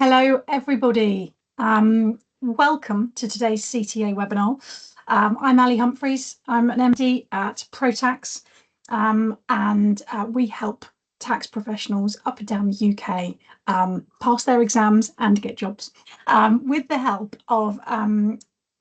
Hello, everybody. Welcome to today's CTA webinar. I'm Ali Humphries. I'm an MD at ProTax, and we help tax professionals up and down the UK pass their exams and get jobs with the help of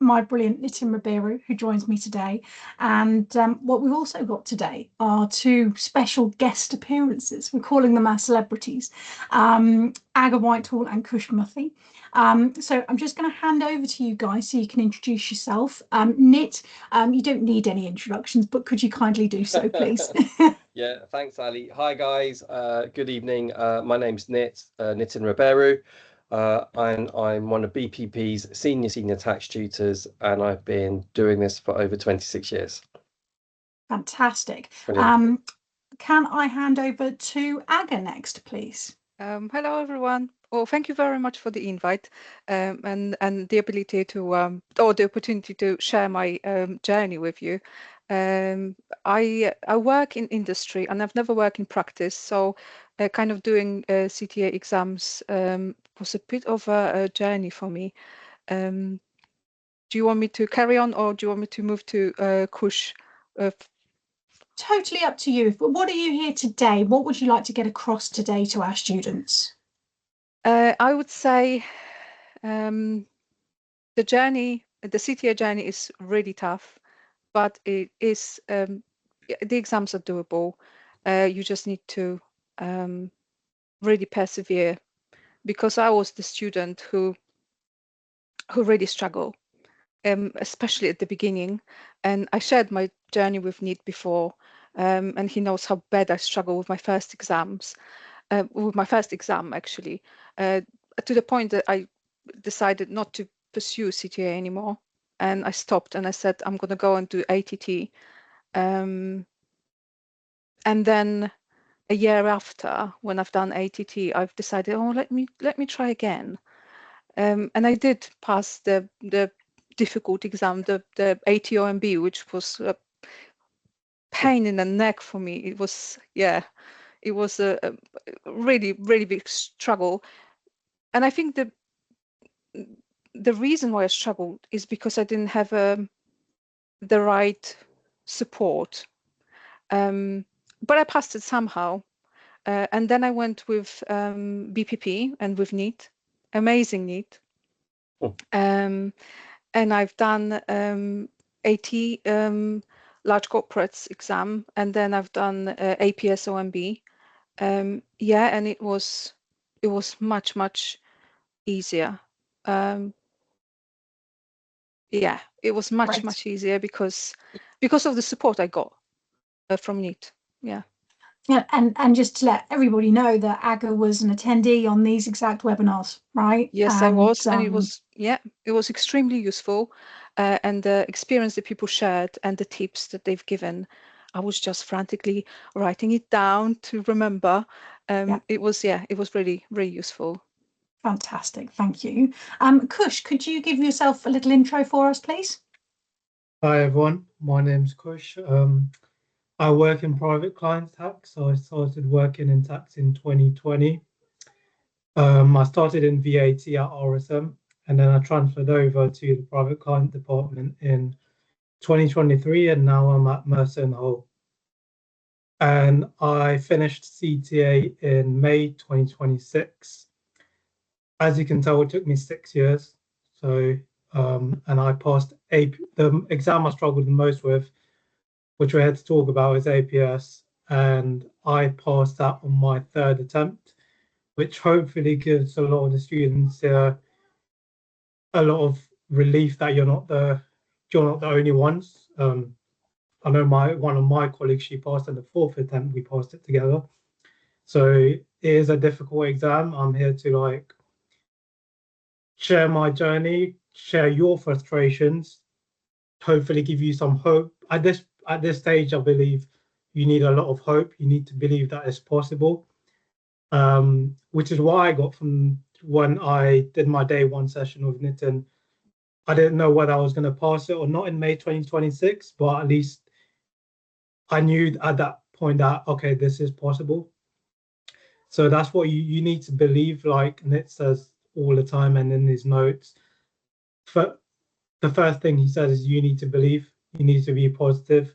my brilliant Nitin Rabheru, who joins me today. And what we've also got today are two special guest appearances. We're calling them our celebrities, Aga Whitehall and Kush Muthy. So I'm just going to hand over to you guys so you can introduce yourself. Nit, you don't need any introductions, but could you kindly do so, please? Yeah, thanks, Ali. Hi, guys. Good evening. My name's Nitin Rabheru. And I'm one of BPP's senior tax tutors, and I've been doing this for over 26 years. Fantastic. Brilliant. Can I hand over to Aga next, please? Hello, everyone. Well, thank you very much for the invite and the ability to or the opportunity to share my journey with you. I work in industry and I've never worked in practice, so kind of doing CTA exams was a bit of a journey for me. Do you want me to carry on, or do you want me to move to Kush? Totally up to you. But what are you here today? What would you like to get across today to our students? I would say the CTA journey is really tough, but it is the exams are doable. You just need to really persevere, because I was the student who really struggled, especially at the beginning. And I shared my journey with Nate before, and he knows how bad I struggled with my first exams, with my first exam actually, to the point that I decided not to pursue CTA anymore. And I stopped and I said, I'm going to go and do ATT. And then a year after, when I've done ATT, I've decided, oh, let me try again. And I did pass the difficult exam, the ATOMB, which was a pain in the neck for me. It was, yeah, it was a really, really big struggle. And I think the reason why I struggled is because I didn't have the right support. But I passed it somehow. And then I went with BPP and with NEET, amazing NEET. And I've done AT, large corporates exam, and then I've done APS OMB. Yeah, and it was much easier. Yeah, it was much easier because of the support I got from NEET. Yeah. Yeah, and just to let everybody know that Aga was an attendee on these exact webinars, right? Yes, I was, and it was extremely useful, and the experience that people shared and the tips that they've given, I was just frantically writing it down to remember. It was really useful. Fantastic, thank you. Kush, could you give yourself a little intro for us, please? Hi everyone, my name's Kush. I work in private client tax. So I started working in tax in 2020. I started in VAT at RSM, and then I transferred over to the private client department in 2023, and now I'm at Mercer and Hull. And I finished CTA in May 2026. As you can tell, it took me 6 years. So, and I passed the exam I struggled the most with, which we had to talk about, is APS, and I passed that on my third attempt, which hopefully gives a lot of the students a lot of relief that you're not the only ones. I know one of my colleagues, she passed on the fourth attempt. We passed it together. So it is a difficult exam. I'm here to share my journey, share your frustrations, hopefully give you some hope. At this stage, I believe you need a lot of hope. You need to believe that it's possible, which is why I got from when I did my day one session with Nitin. I didn't know whether I was going to pass it or not in May 2026, but at least I knew at that point that, okay, this is possible. So that's what you need to believe. Like Nit says, all the time and in his notes. But the first thing he said is you need to believe, you need to be positive,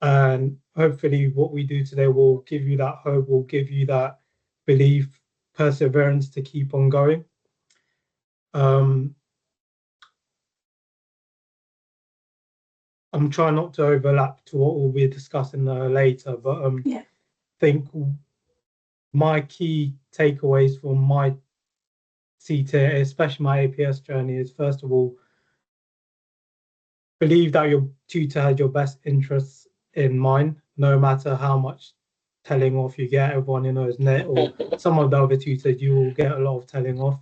and hopefully what we do today will give you that hope, will give you that belief, perseverance to keep on going. I'm trying not to overlap to what we'll be discussing later, but I think my key takeaways from my CTA, especially my APS journey, is first of all, believe that your tutor has your best interests in mind, no matter how much telling off you get. Everyone knows net or some of the other tutors, you will get a lot of telling off,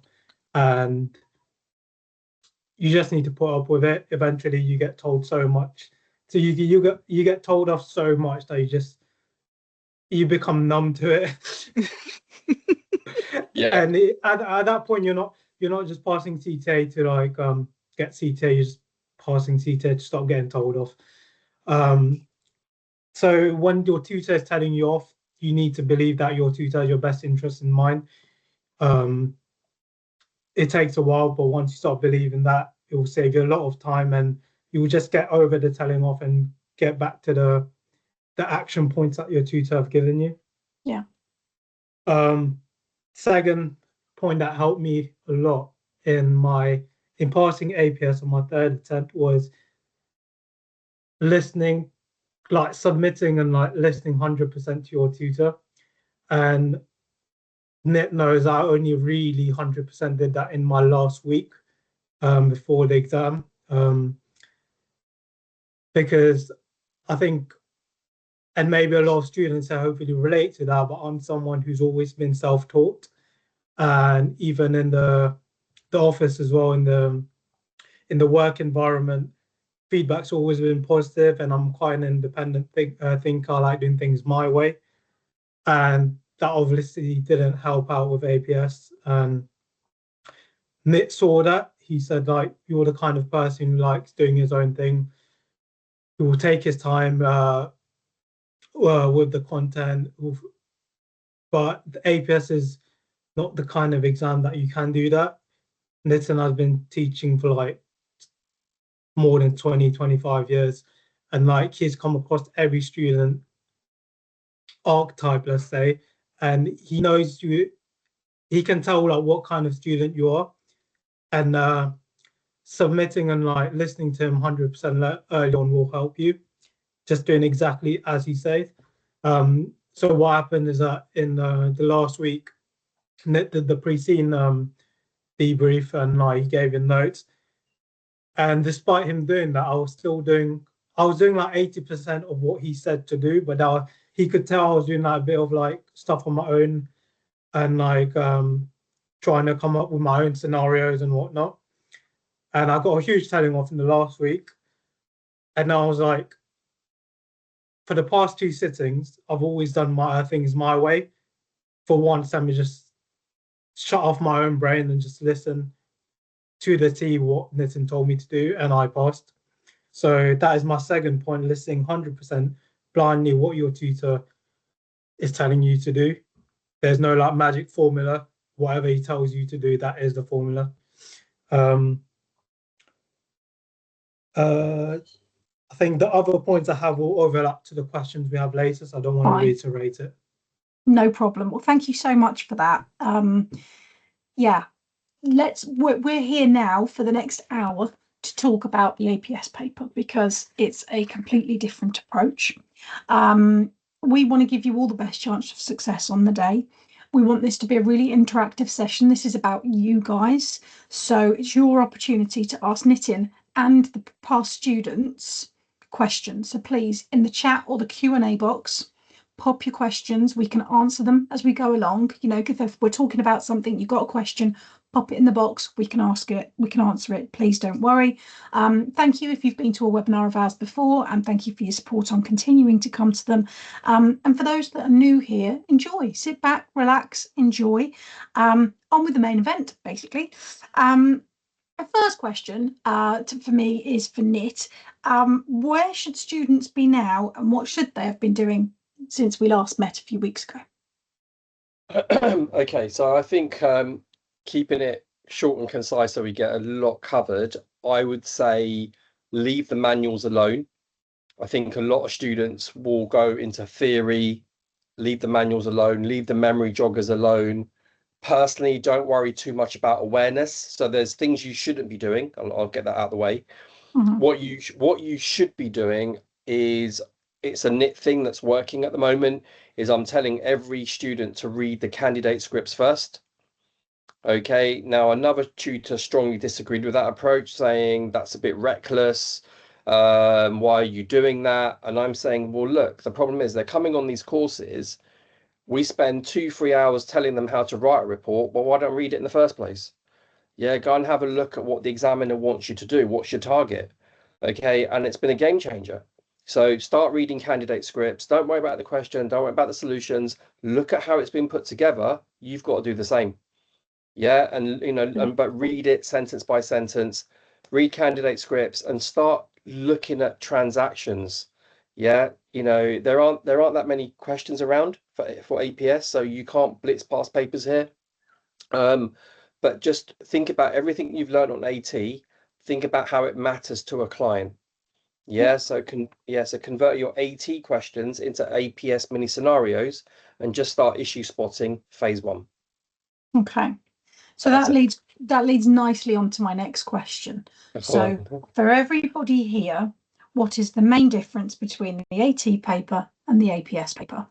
and you just need to put up with it. Eventually, you get told so much, so you get told off so much that you become numb to it. Yeah. And at that point, you're not just passing CTA to like get CTA. You're just passing CTA to stop getting told off. So when your tutor is telling you off, you need to believe that your tutor has your best interest in mind. It takes a while, but once you start believing that, it will save you a lot of time, and you will just get over the telling off and get back to the action points that your tutor have given you. Yeah. Second point that helped me a lot in passing APS on my third attempt was listening, like submitting and like listening 100% to your tutor. And Nit knows I only really 100% did that in my last week before the exam, because I think, and maybe a lot of students hopefully relate to that, but I'm someone who's always been self-taught, and even in the office as well, in the work environment, feedback's always been positive, and I'm quite an independent thinker. I like doing things my way, and that obviously didn't help out with APS. And Nit saw that. He said, like, you're the kind of person who likes doing his own thing, who will take his time with the content, but the APS is not the kind of exam that you can do that. Nitin has been teaching for like more than 20-25 years, and like he's come across every student archetype, let's say, and he knows you. He can tell like what kind of student you are, and submitting and like listening to him 100% early on will help you. Just doing exactly as he says. So what happened is that in the last week, Nick did the pre-scene debrief, and like he gave him notes. And despite him doing that, I was doing like 80% of what he said to do, but he could tell I was doing like a bit of like stuff on my own, and like trying to come up with my own scenarios and whatnot. And I got a huge telling off in the last week. And I was like, for the past 2 sittings, I've always done my things my way. For once, let me just shut off my own brain and just listen to the T what Nitin told me to do, and I passed. So that is my second point, listening 100% blindly what your tutor is telling you to do. There's no like magic formula. Whatever he tells you to do, that is the formula. I think the other points I have will overlap to the questions we have later, so I don't want to reiterate it. No problem. Well, thank you so much for that. Yeah, we're here now for the next hour to talk about the APS paper, because it's a completely different approach. We want to give you all the best chance of success on the day. We want this to be a really interactive session. This is about you guys, so it's your opportunity to ask Nitin and the past students questions. So please, in the chat or the Q&A box, pop your questions. We can answer them as we go along. You know, if we're talking about something, you've got a question, pop it in the box. We can ask it. We can answer it. Please don't worry. Thank you if you've been to a webinar of ours before, and thank you for your support on continuing to come to them. And for those that are new here, enjoy. Sit back, relax, enjoy. On with the main event, basically. The first question for me is for Nit. Where should students be now, and what should they have been doing since we last met a few weeks ago? Okay, so I think keeping it short and concise so we get a lot covered, I would say leave the manuals alone. I think a lot of students will go into theory, leave the manuals alone, leave the memory joggers alone. Personally, don't worry too much about awareness. So there's things you shouldn't be doing. I'll get that out of the way. What you should be doing is, it's a knit thing that's working at the moment, is I'm telling every student to read the candidate scripts first. Okay, now another tutor strongly disagreed with that approach, saying that's a bit reckless. Why are you doing that? And I'm saying, well, look, the problem is they're coming on these courses. We spend 2-3 hours telling them how to write a report. Well, why don't read it in the first place? Yeah, go and have a look at what the examiner wants you to do. What's your target? Okay, and it's been a game changer. So start reading candidate scripts. Don't worry about the question. Don't worry about the solutions. Look at how it's been put together. You've got to do the same. Yeah, and but read it sentence by sentence, read candidate scripts, and start looking at transactions. Yeah, there aren't that many questions around for APS, so you can't blitz past papers here. But just think about everything you've learned on AT. Think about how it matters to a client. Yeah, so convert your AT questions into APS mini scenarios and just start issue spotting phase 1. Okay. So that leads nicely on to my next question. So for everybody here, what is the main difference between the AT paper and the APS paper?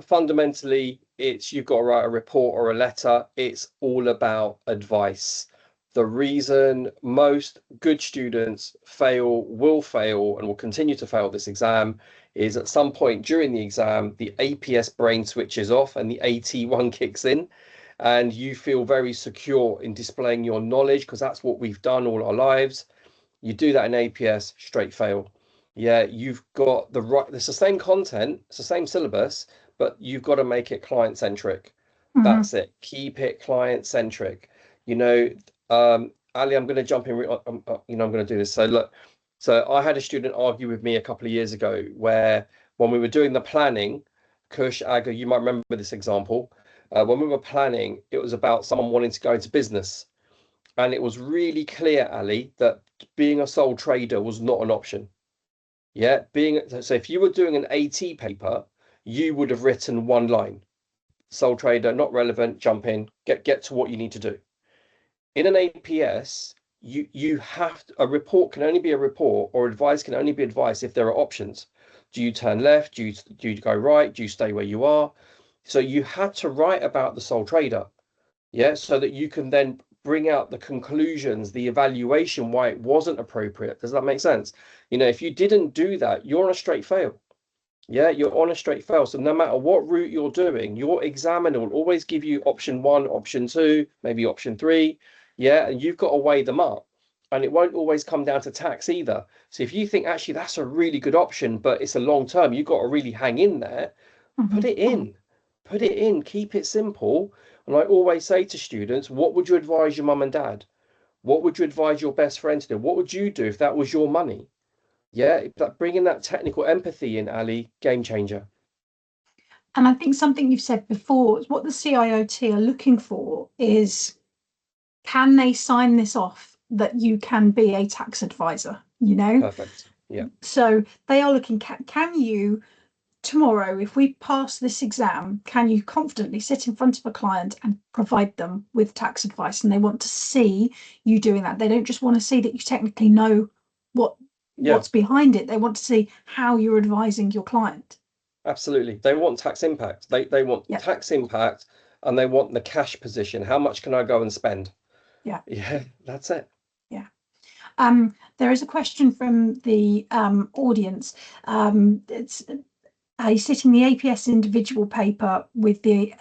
Fundamentally, you've got to write a report or a letter. It's all about advice. The reason most good students will fail and will continue to fail this exam is at some point during the exam, the APS brain switches off and the AT one kicks in. And you feel very secure in displaying your knowledge because that's what we've done all our lives. You do that in APS, straight fail. Yeah, you've got it's the same content, it's the same syllabus, but you've got to make it client-centric. That's it. Keep it client-centric. Ali, I'm going to jump in. I'm going to do this. So look, I had a student argue with me a couple of years ago where when we were doing the planning, Kush, Aga, you might remember this example. When we were planning, it was about someone wanting to go into business. And it was really clear, Ali, that being a sole trader was not an option. Yeah, so if you were doing an AT paper, you would have written one line. Sole trader, not relevant, jump in, get to what you need to do. In an APS, you have a report can only be a report, or advice can only be advice if there are options. Do you turn left? Do you go right? Do you stay where you are? So you had to write about the sole trader, yeah, so that you can then bring out the conclusions, the evaluation, why it wasn't appropriate. Does that make sense? If you didn't do that, you're on a straight fail. Yeah, you're on a straight fail. So no matter what route you're doing, your examiner will always give you option 1, option 2, maybe option 3. Yeah, and you've got to weigh them up. And it won't always come down to tax either. So if you think actually that's a really good option, but it's a long term, you've got to really hang in there, put it in. Put it in, keep it simple. And I always say to students, what would you advise your mum and dad? What would you advise your best friend to do? What would you do if that was your money? Yeah, bringing that technical empathy in, Ali, game changer. And I think something you've said before is what the CIOT are looking for is, can they sign this off that you can be a tax advisor? Perfect. Yeah. So they are looking, can you tomorrow, if we pass this exam, can you confidently sit in front of a client and provide them with tax advice? And they want to see you doing that. They don't just want to see that you technically know what's behind it. They want to see how you're advising your client. Absolutely. They want tax impact. They want tax impact, and they want the cash position. How much can I go and spend? Yeah. Yeah, that's it. Yeah. There is a question from the audience. It's sitting the APS individual paper with the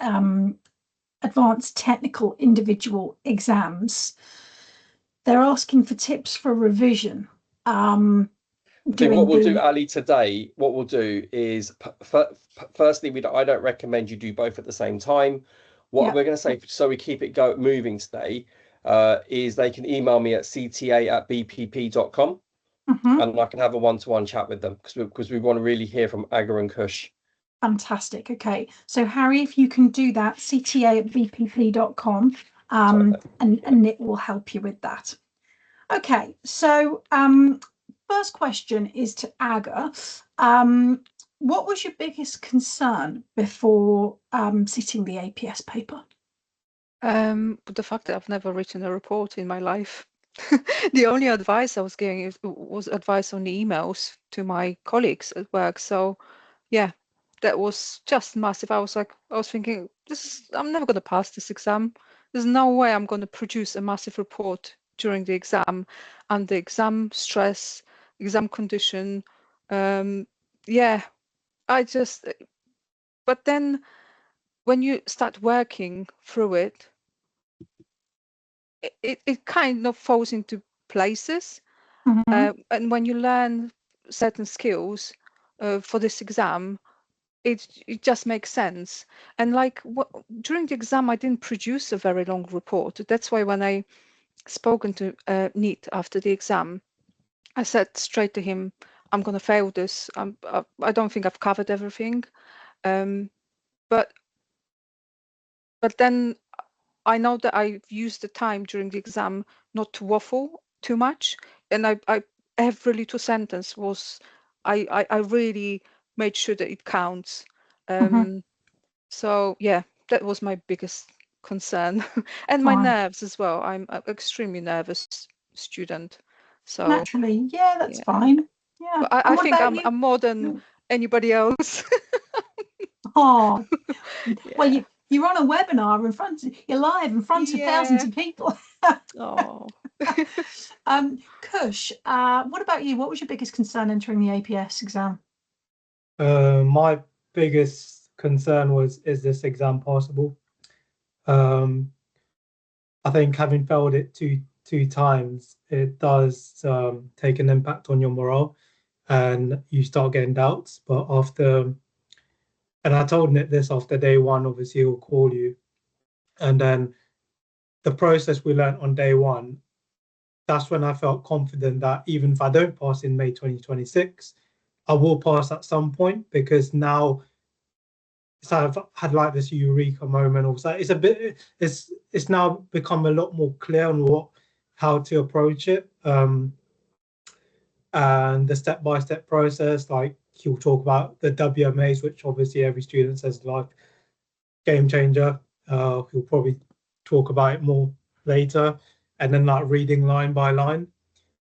advanced technical individual exams. They're asking for tips for revision. What we'll do, Ali, today, what we'll do is, firstly, I don't recommend you do both at the same time. What we're going to say, so we keep it moving today, is they can email me at cta@bpp.com. And I can have a one-to-one chat with them because we want to really hear from Aga and Kush. Fantastic. Okay, so Harry, if you can do that, cta@bpp.com, and Nick will help you with that. Okay, so first question is to Aga. What was your biggest concern before sitting the APS paper? The fact that I've never written a report in my life. The only advice I was getting was advice on the emails to my colleagues at work. So yeah, that was just massive. I was thinking, I'm never going to pass this exam. There's no way I'm going to produce a massive report during the exam, and the exam stress, exam condition. Yeah, but then when you start working through it, it kind of falls into places. And when you learn certain skills for this exam, it just makes sense. And like during the exam, I didn't produce a very long report. That's why when I spoken to Nit after the exam, I said straight to him, I'm going to fail this. I don't think I've covered everything. But then I know that I've used the time during the exam not to waffle too much, and I every little sentence was I really made sure that it counts. So yeah, that was my biggest concern, and my nerves as well. I'm an extremely nervous student, so naturally, yeah, that's fine. Yeah, but I think I'm more than anybody else. Oh, well, you're on a webinar you're live in front of thousands of people. Oh. Kush, what about you? What was your biggest concern entering the APS exam? My biggest concern was, is this exam possible? I think having failed it two times, it does take an impact on your morale, and you start getting doubts. But and I told Nick this after day one, obviously he'll call you. And then the process we learned on day one, that's when I felt confident that even if I don't pass in May 2026, I will pass at some point, because now I've had like this eureka moment. Also, it's now become a lot more clear on how to approach it, and the step-by-step process. Like, he'll talk about the WMAs, which obviously every student says like game changer. He'll probably talk about it more later, and then like reading line by line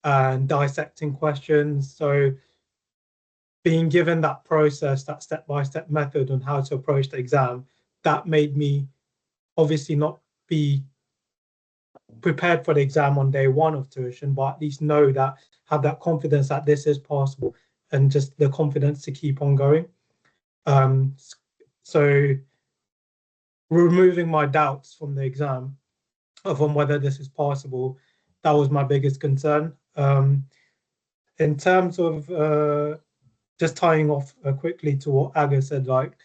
and dissecting questions. So being given that process, that step-by-step method on how to approach the exam, that made me obviously not be prepared for the exam on day one of tuition, but at least have that confidence that this is possible, and just the confidence to keep on going. So removing my doubts from the exam on whether this is possible, that was my biggest concern. In terms of just tying off quickly to what Aga said, like,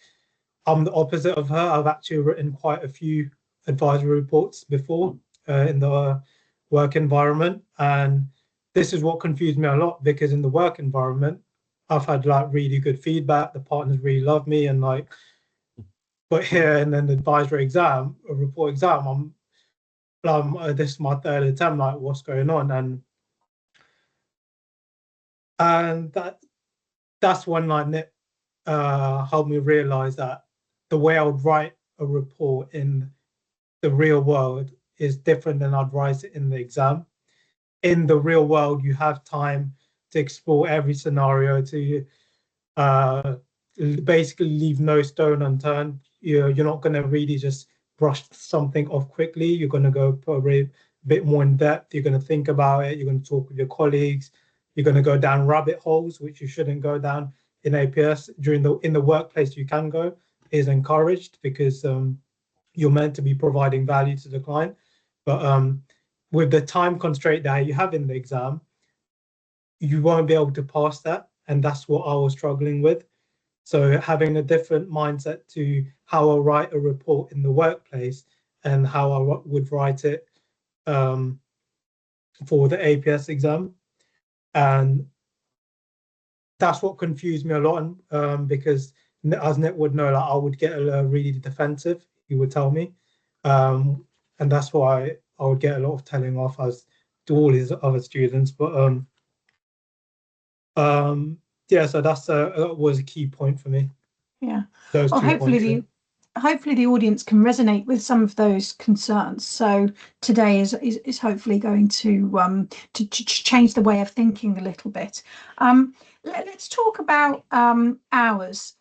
I'm the opposite of her. I've actually written quite a few advisory reports before in the work environment, and this is what confused me a lot, because in the work environment, I've had like really good feedback. The partners really love me, and like, but here in an advisory exam, a report exam, this is my third attempt. Like, what's going on? And that's when like Nick helped me realize that the way I would write a report in the real world is different than I'd write it in the exam. In the real world, you have time to explore every scenario, to basically leave no stone unturned. You're not going to really just brush something off quickly. You're going to go probably a bit more in depth. You're going to think about it. You're going to talk with your colleagues. You're going to go down rabbit holes, which you shouldn't go down in APS. In the workplace, you can go, is encouraged, because you're meant to be providing value to the client. But with the time constraint that you have in the exam, you won't be able to pass that. And that's what I was struggling with. So having a different mindset to how I write a report in the workplace and how I would write it for the APS exam. And that's what confused me a lot, because as Nick would know, like I would get really defensive. He would tell me, and that's why I would get a lot of telling off as to all his other students. But yeah, so that was a key point for me. Yeah. Those Well, 2 points. hopefully the audience can resonate with some of those concerns. So today is hopefully going to change the way of thinking a little bit. Let's talk about hours.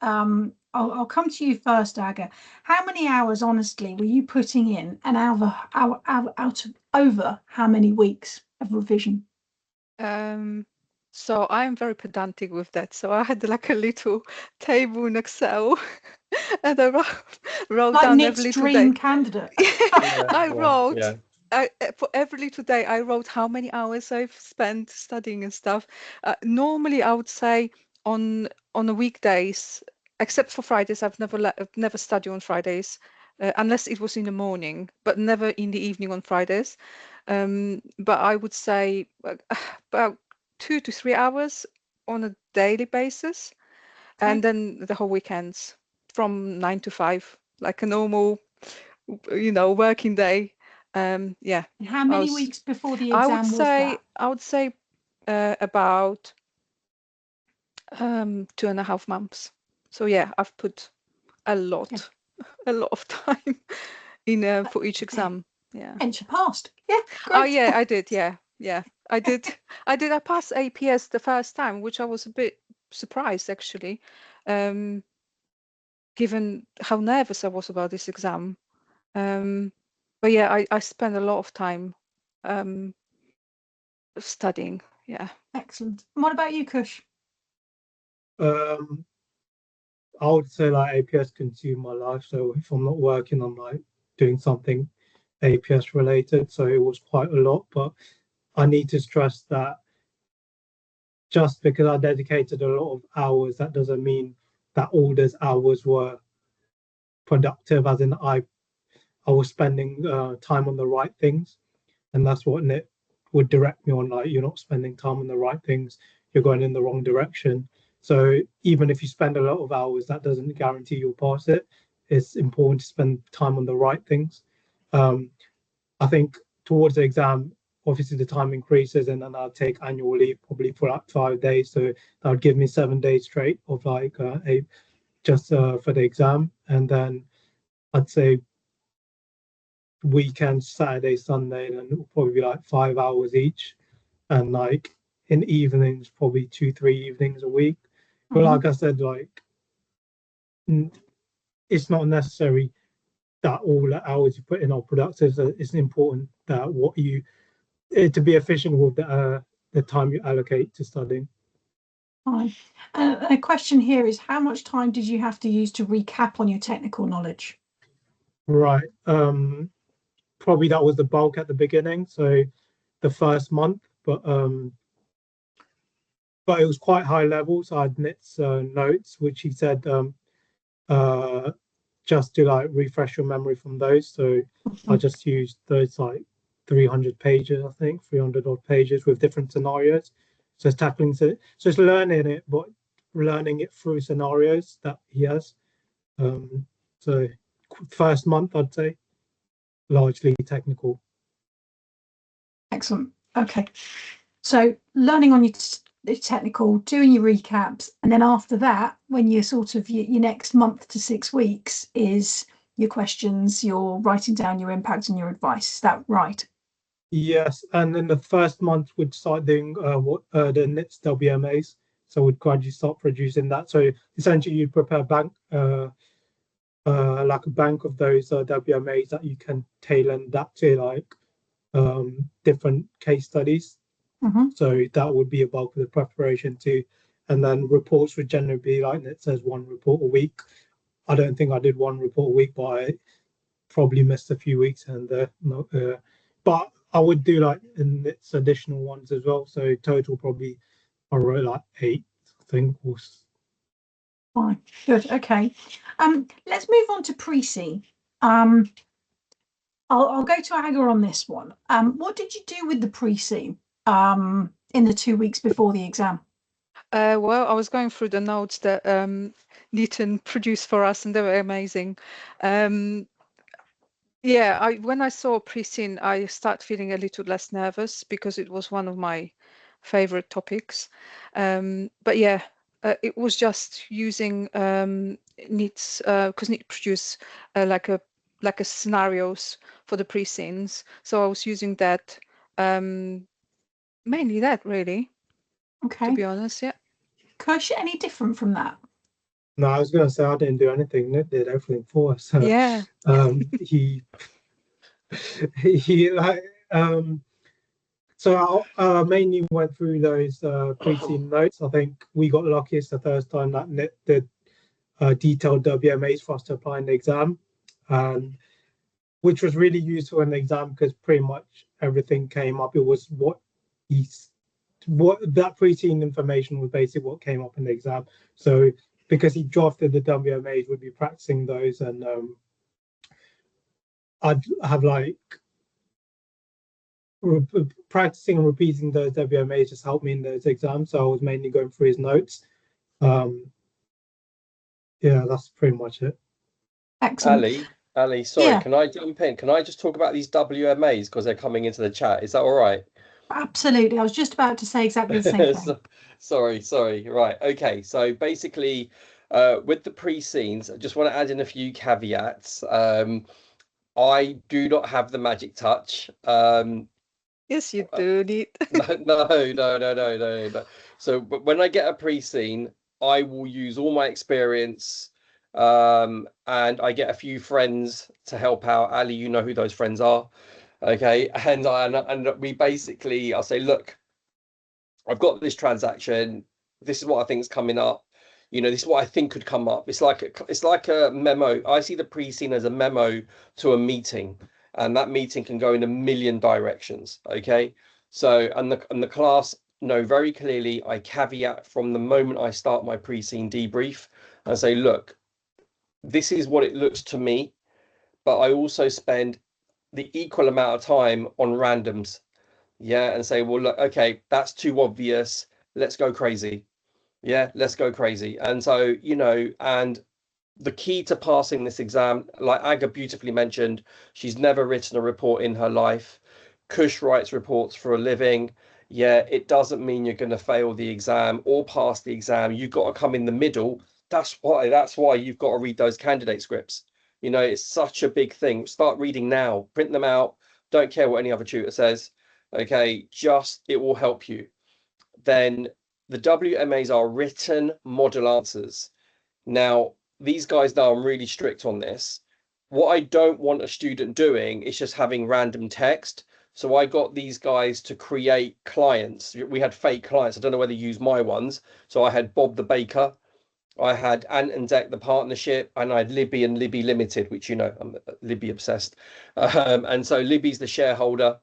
I'll come to you first, Aga. How many hours, honestly, were you putting in, and out of over how many weeks of revision? So I'm very pedantic with that. So I had like a little table in Excel, and I wrote Like down Nick's every dream today. candidate. I wrote for every little day. I wrote how many hours I've spent studying and stuff. Normally, I would say on the weekdays, except for Fridays, I've never studied on Fridays, unless it was in the morning, but never in the evening on Fridays. But I would say about 2 to 3 hours on a daily basis, and then the whole weekends from 9 to 5, like a normal, working day. Yeah. And how many weeks before the exam I would say about 2.5 months. So yeah, I've put a lot of time in for each exam. Yeah. And you passed. Yeah, great. Oh yeah, I did. Yeah, I did. I passed APS the first time, which I was a bit surprised actually, given how nervous I was about this exam. But yeah, I spent a lot of time studying. Yeah. Excellent. And what about you, Kush? I would say like APS consumed my life. So if I'm not working, I'm like doing something APS related. So it was quite a lot. But I need to stress that just because I dedicated a lot of hours, that doesn't mean that all those hours were productive, as in I was spending time on the right things. And that's what Nick would direct me on, like you're not spending time on the right things, you're going in the wrong direction. So even if you spend a lot of hours, that doesn't guarantee you'll pass it. It's important to spend time on the right things. I think towards the exam, obviously the time increases, and then I'll take annual leave probably for like 5 days. So that would give me 7 days straight of like just for the exam. And then I'd say weekends, Saturday, Sunday, then it'll probably be like 5 hours each. And like in evenings, probably 2, 3 evenings a week. But like I said, like it's not necessary that all the hours you put in are productive. So it's important that to be efficient with the time you allocate to studying. Fine. A question here is, how much time did you have to use to recap on your technical knowledge? Right. Probably that was the bulk at the beginning, so the first month, but it was quite high level. So I had Nick's notes, which he said just to like refresh your memory from those. So I just used those like 300 pages, I think, 300 odd pages with different scenarios. So it's tackling, so it's learning it, but learning it through scenarios that he has. So first month, I'd say, largely technical. Excellent. Okay. So learning on your technical, doing your recaps, and then after that, when you're sort of your next month to 6 weeks is your questions, you're writing down your impact and your advice. Is that right? Yes, and in the first month we'd start doing the NITS WMAs, so we'd gradually start producing that. So essentially, you prepare like a bank of those WMAs that you can tailor and adapt to like different case studies. So that would be a bulk of the preparation too. And then reports would generally be like it says 1 report a week. I don't think I did 1 report a week, but I probably missed a few weeks and but I would do like in its additional ones as well. So total probably I wrote like 8, I think. Fine. Good. Okay. Let's move on to pre-C. I'll go to Aga on this one. What did you do with the pre-C in the 2 weeks before the exam? Well, I was going through the notes that Nitin produced for us, and they were amazing. Yeah, when I saw pre-scene, I started feeling a little less nervous because it was one of my favorite topics. But yeah, it was just using needs because Neat produce like a scenarios for the pre-scenes. So I was using that mainly that really, to Okay. be honest. Yeah. Kush, any different from that? No, I was going to say I didn't do anything. Nick did everything for us. Yeah. He he like so I mainly went through those pre-scene notes. I think we got lucky. It's the first time that Nick did detailed WMAs for us to apply in the exam, and which was really useful in the exam because pretty much everything came up. It was what that pre-scene information was basically what came up in the exam. So because he drafted the WMAs, we'd be practicing those, and I'd have like practicing and repeating those WMAs just helped me in those exams. So I was mainly going through his notes. Yeah, that's pretty much it. Excellent. Ali, sorry, Yeah. can I jump in? Can I just talk about these WMAs because they're coming into the chat? Is that all right? Absolutely. I was just about to say exactly the same thing. Sorry. Right. Okay. So basically, with the pre-scenes, I just want to add in a few caveats. I do not have the magic touch. Yes, you do, Neat. No. So when I get a pre-scene, I will use all my experience, and I get a few friends to help out. Ali, you know who those friends are, okay? And we basically, I'll say, look, I've got this transaction. This is what I think is coming up. This is what I think could come up. It's like a memo. I see the pre-scene as a memo to a meeting, and that meeting can go in a million directions. Okay, so and the class know very clearly. I caveat from the moment I start my pre-scene debrief and say, look, this is what it looks to me, but I also spend the equal amount of time on randoms. Yeah, and say, well, look, okay, that's too obvious. Let's go crazy. Yeah, let's go crazy. And so, and the key to passing this exam, like Aga beautifully mentioned, she's never written a report in her life. Kush writes reports for a living. Yeah, it doesn't mean you're going to fail the exam or pass the exam. You've got to come in the middle. That's why you've got to read those candidate scripts. It's such a big thing. Start reading now, print them out. Don't care what any other tutor says. Okay, just it will help you. Then the WMAs are written model answers. Now, these guys know I'm really strict on this. What I don't want a student doing is just having random text. So I got these guys to create clients. We had fake clients. I don't know whether you use my ones. So I had Bob the Baker, I had Ant and Dec the partnership, and I had Libby and Libby Limited, which I'm Libby obsessed. And so Libby's the shareholder.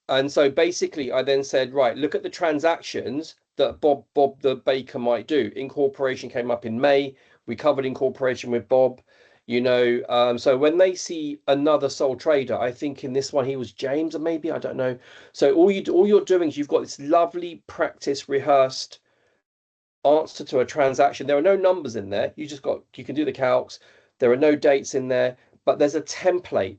And so basically, I then said, right, look at the transactions that Bob the Baker might do. Incorporation came up in May. We covered incorporation with Bob. So when they see another sole trader, I think in this one he was James, or maybe I don't know. So all you're doing is you've got this lovely practice rehearsed answer to a transaction. There are no numbers in there. You can do the calcs. There are no dates in there, but there's a template.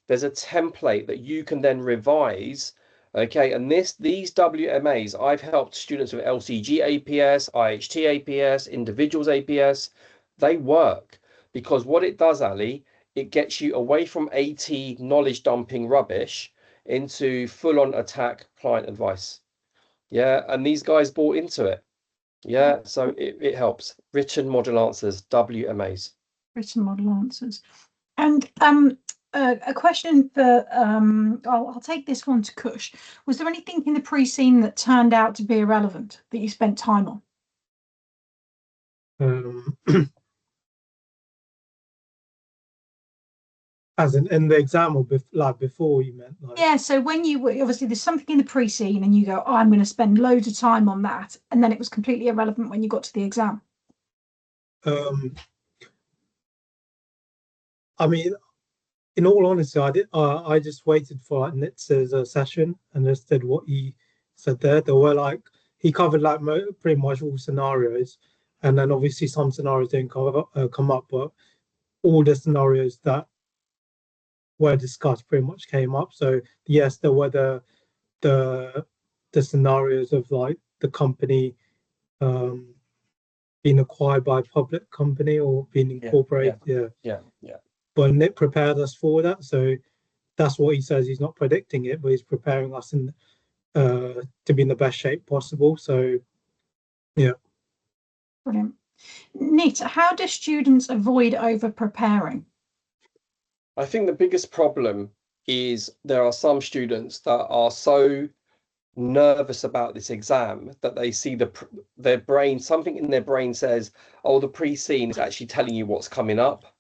There's a template that you can then revise. Okay, and these WMAs, I've helped students with LCG APS, IHT APS, individuals APS. They work because what it does, Ali, it gets you away from AT knowledge dumping rubbish into full-on attack client advice. Yeah, and these guys bought into it. Yeah, so it helps. Written model answers, WMAs. Written model answers. And a question for I'll take this one to Kush. Was there anything in the pre-scene that turned out to be irrelevant that you spent time on? As in the exam or before you meant? Yeah, so when you were obviously there's something in the pre-scene and you go, oh, I'm going to spend loads of time on that, and then it was completely irrelevant when you got to the exam. I mean, in all honesty, I just waited for Nitz's session and just did what he said there. There were he covered like pretty much all scenarios, and then obviously some scenarios didn't come up, but all the scenarios that were discussed pretty much came up. So yes, there were the scenarios of like the company being acquired by a public company or being incorporated. Yeah. But Nick prepared us for that, so that's what he says. He's not predicting it, but he's preparing us to be in the best shape possible. So yeah. Brilliant. Neat. How do students avoid over preparing? I think the biggest problem is there are some students that are so nervous about this exam that they see their brain, something in their brain says, oh, the pre-scene is actually telling you what's coming up,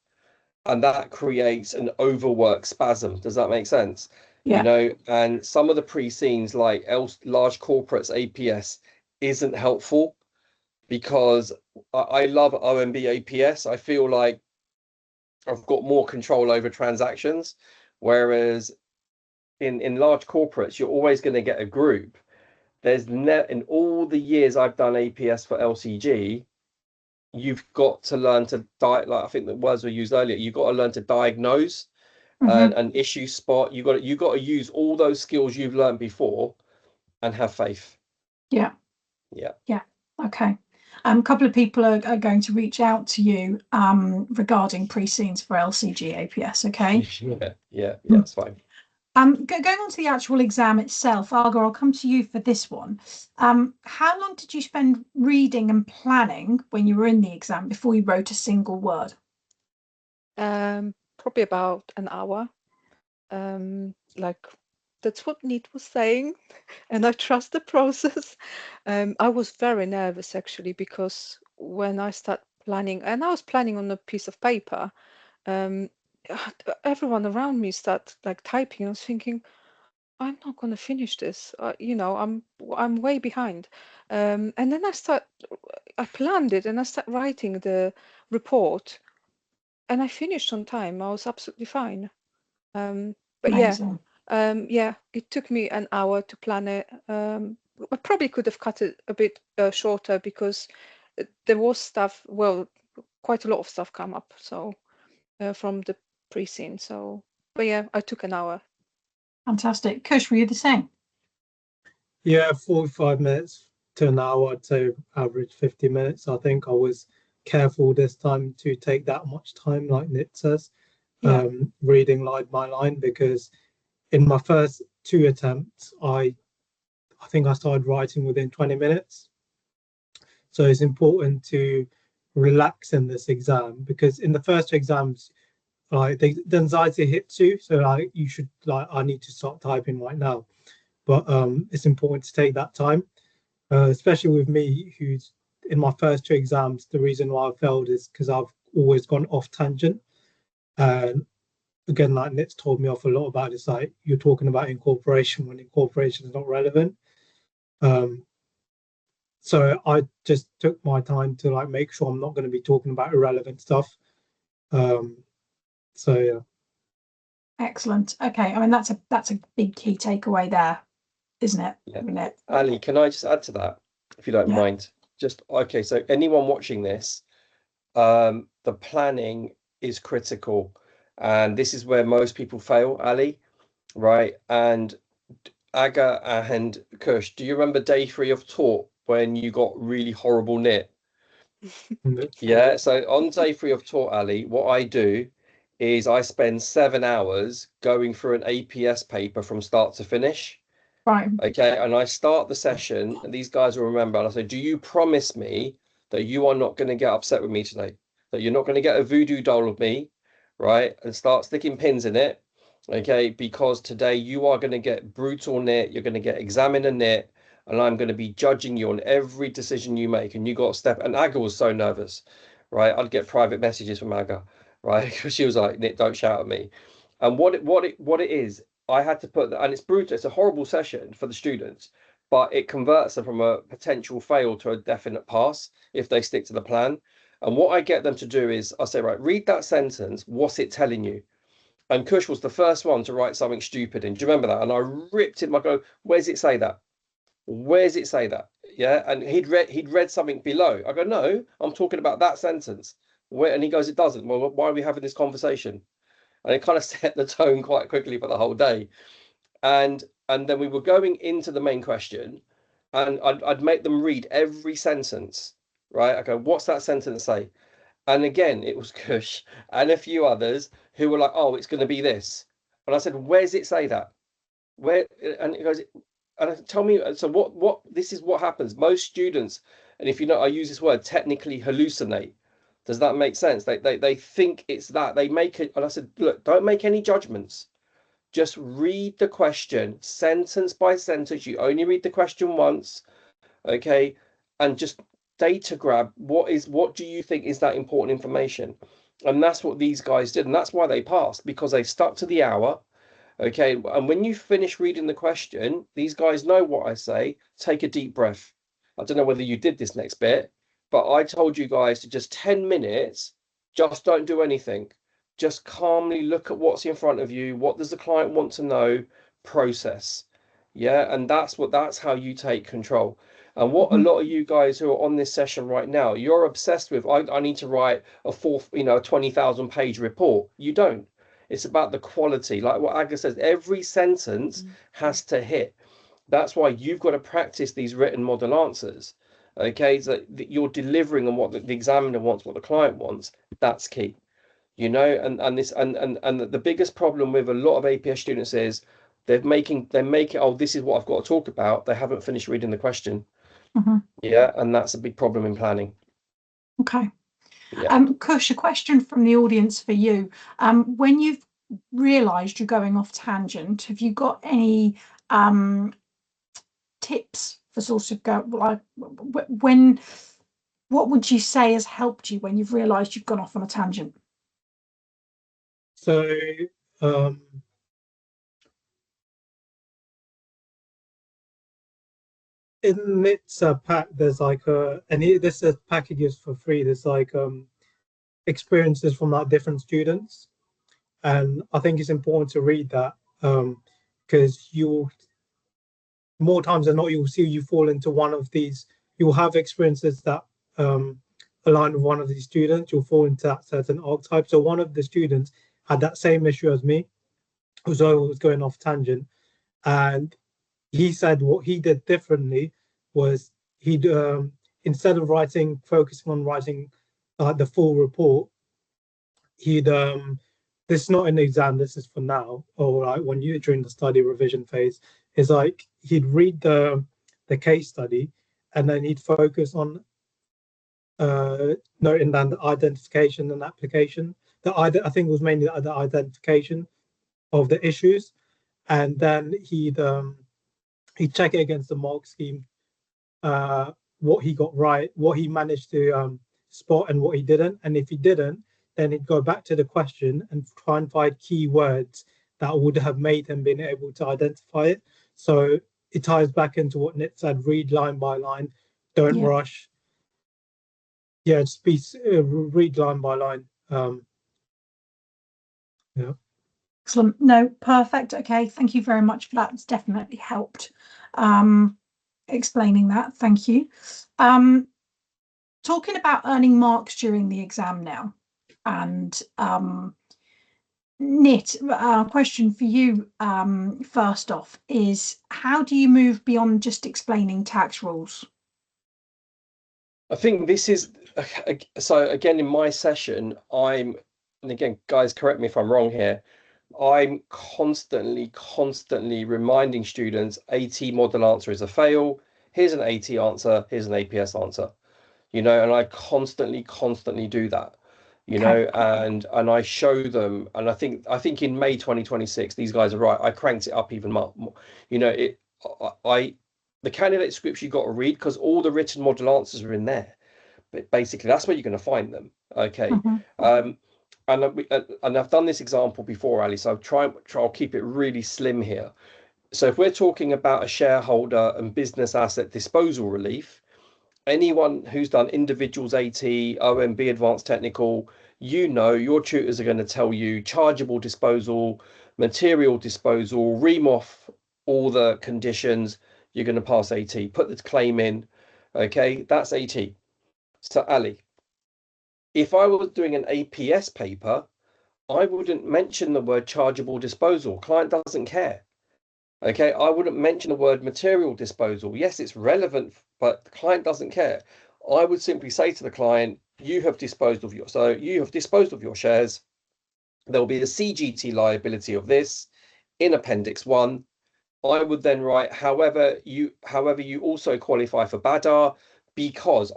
and that creates an overwork spasm. Does that make sense? Yeah. You know, and some of the pre-scenes like large corporates, APS isn't helpful, because I love OMB APS. I feel like I've got more control over transactions, whereas in large corporates, you're always going to get a group. There's in all the years I've done APS for LCG, you've got to learn to like I think the words were used earlier. You've got to learn to diagnose an issue spot. You got to use all those skills you've learned before, and have faith. Yeah. Okay. A couple of people are going to reach out to you regarding pre-scenes for LCG APS. Okay. Yeah, that's fine. Going on to the actual exam itself, Arga, I'll come to you for this one. How long did you spend reading and planning when you were in the exam before you wrote a single word? Probably about an hour. Like that's what Neat was saying, and I trust the process. I was very nervous actually, because when I start planning, and I was planning on a piece of paper, everyone around me started like typing. I was thinking, I'm not going to finish this. I'm way behind. And then I planned it, and I started writing the report, and I finished on time. I was absolutely fine. But Amazing. yeah, it took me an hour to plan it. I probably could have cut it a bit shorter, because there was stuff, well, quite a lot of stuff come up, so from the pre-scene. So, but yeah, I took an hour. Fantastic. Kush, were you the same? Yeah, 45 minutes to an hour to average 50 minutes. I think I was careful this time to take that much time, like Nit says, reading line by line, because in my first 2 attempts, I think I started writing within 20 minutes. So it's important to relax in this exam, because in the first 2 exams, like the anxiety hits you. So like you should I need to start typing right now. But it's important to take that time, especially with me, who's in my first 2 exams. The reason why I failed is because I've always gone off tangent. And again, like Nick's told me off a lot about this, like you're talking about incorporation when incorporation is not relevant. So I just took my time to like make sure I'm not going to be talking about irrelevant stuff. So yeah. Excellent. Okay. I mean, that's a big key takeaway there, isn't it? Yeah. Ali, can I just add to that, if you don't mind? Just okay. So anyone watching this, the planning is critical, and this is where most people fail, Ali, right? And Aga and Kush, do you remember day 3 of taught when you got really horrible knit? Yeah. So on day 3 of taught, Ali, what I do is I spend 7 hours going through an APS paper from start to finish. Right. Okay, and I start the session, and these guys will remember, and I say, do you promise me that you are not going to get upset with me today? That you're not going to get a voodoo doll of me, right? And start sticking pins in it, okay? Because today you are going to get brutal knit, you're going to get examiner knit, and I'm going to be judging you on every decision you make. And you got to step. And Aga was so nervous, right? I'd get private messages from Aga, right? Because she was like, Nick, don't shout at me. And what it is, I had to put that, and it's brutal. It's a horrible session for the students, but it converts them from a potential fail to a definite pass if they stick to the plan. And what I get them to do is I say, right, read that sentence. What's it telling you? And Kush was the first one to write something stupid in. Do you remember that? And I ripped him. I go, where's it say that? Where's it say that? Yeah, and he'd read something below. I go, no, I'm talking about that sentence. Where, and he goes, it doesn't. Well, why are we having this conversation? And it kind of set the tone quite quickly for the whole day. And then we were going into the main question, and I'd make them read every sentence, right? I go, what's that sentence say? And again, it was Kush and a few others who were like, oh, it's going to be this. And I said, where does it say that? Where? And it goes, and tell me, so what, this is what happens. Most students, and if you know, I use this word, technically hallucinate. Does that make sense? They think it's that. They make it, and I said, look, don't make any judgments. Just read the question sentence by sentence. You only read the question once, okay? And just data grab what do you think is that important information? And that's what these guys did, and that's why they passed, because they stuck to the hour. Okay, and when you finish reading the question, these guys know what I say. Take a deep breath. I don't know whether you did this next bit, but I told you guys to just 10 minutes, just don't do anything. Just calmly look at what's in front of you. What does the client want to know? Process. Yeah, and that's how you take control. And what a lot of you guys who are on this session right now, you're obsessed with, I need to write a 20,000 page report. You don't. It's about the quality. Like what Aga says, every sentence has to hit. That's why you've got to practice these written model answers. Okay, so that you're delivering on what the examiner wants, what the client wants. That's key. You know, and the biggest problem with a lot of APS students is they're making, oh, this is what I've got to talk about. They haven't finished reading the question. Yeah, and that's a big problem in planning. Okay. Yeah. Kush, a question from the audience for you. When you've realised you're going off tangent, have you got any tips for sort of go like when? What would you say has helped you when you've realised you've gone off on a tangent? So in its pack, there's like this is packages for free. There's like experiences from like different students, and I think it's important to read that because you'll more times than not you'll see you fall into one of these. You'll have experiences that align with one of these students. You'll fall into that certain archetype. So one of the students had that same issue as me, although I was going off tangent, and he said what he did differently was he'd instead of focusing on writing the full report, he'd this is not an exam, this is for now, or like when you during the study revision phase, is like he'd read the case study and then he'd focus on noting down the identification and application. I think it was mainly the identification of the issues, and then he'd check it against the mark scheme, what he got right, what he managed to spot, and what he didn't. And if he didn't, then he'd go back to the question and try and find key words that would have made him being able to identify it. So it ties back into what Nit said: read line by line, don't rush. Yeah, just read line by line. Yeah. Excellent. No, perfect. Okay, thank you very much for that. It's definitely helped explaining that. Thank you. Talking about earning marks during the exam now, and Nit, question for you first off is, how do you move beyond just explaining tax rules? I think this is, so again, in my session, and again, guys, correct me if I'm wrong here, I'm constantly reminding students AT model answer is a fail. Here's an AT answer. Here's an APS answer. You know, and I constantly do that. You know, and I show them, and I think in May 2026, these guys are right. I cranked it up even more. You know, the candidate scripts you got to read because all the written model answers are in there. But basically, that's where you're going to find them. Okay. And I've done this example before, Ali, so I'll keep it really slim here. So if we're talking about a shareholder and business asset disposal relief, anyone who's done individuals AT, OMB advanced technical, you know your tutors are going to tell you chargeable disposal, material disposal, ream off all the conditions, you're going to pass AT, put the claim in. Okay, that's AT. So Ali, if I was doing an APS paper, I wouldn't mention the word chargeable disposal. Client doesn't care. Okay, I wouldn't mention the word material disposal. Yes, it's relevant, but the client doesn't care. I would simply say to the client, you have disposed of your shares. There will be a CGT liability of this in Appendix 1. I would then write, however, you also qualify for BADAR, because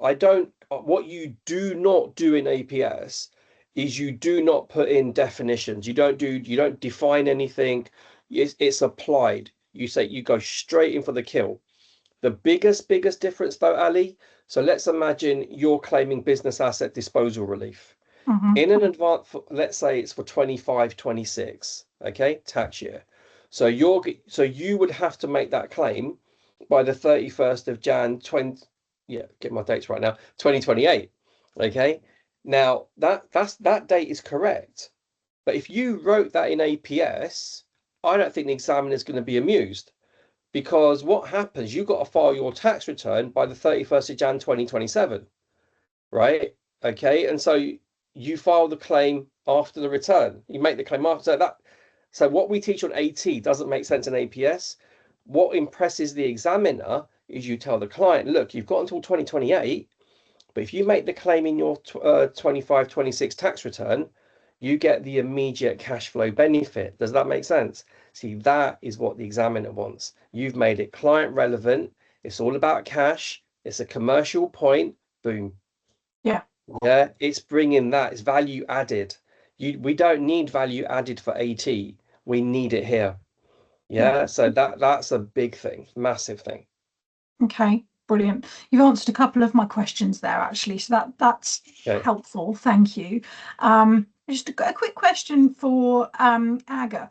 what you do not do in APS is you do not put in definitions. You don't define anything. It's applied. You go straight in for the kill. The biggest difference though, Ali. So let's imagine you're claiming business asset disposal relief in an advance. Let's say it's for 25-26, okay, tax year. So you would have to make that claim by the 31st of Jan 20. Yeah, get my dates right now. 2028. Okay. Now that date is correct. But if you wrote that in APS, I don't think the examiner is going to be amused, because what happens, you've got to file your tax return by the 31st of Jan 2027, right? Okay, and so you file the claim after the return. You make the claim after that. So what we teach on AT doesn't make sense in APS. What impresses the examiner is you tell the client, look, you've got until 2028, but if you make the claim in your 25-26 tax return, you get the immediate cash flow benefit. Does that make sense? See, that is what the examiner wants. You've made it client relevant. It's all about cash. It's a commercial point. Boom. Yeah. Yeah, it's bringing that. It's value added. We don't need value added for AT. We need it here. Yeah. So that's a big thing, massive thing. Okay, brilliant. You've answered a couple of my questions there, actually, so that's Okay. helpful. Thank you. Just a quick question for Aga.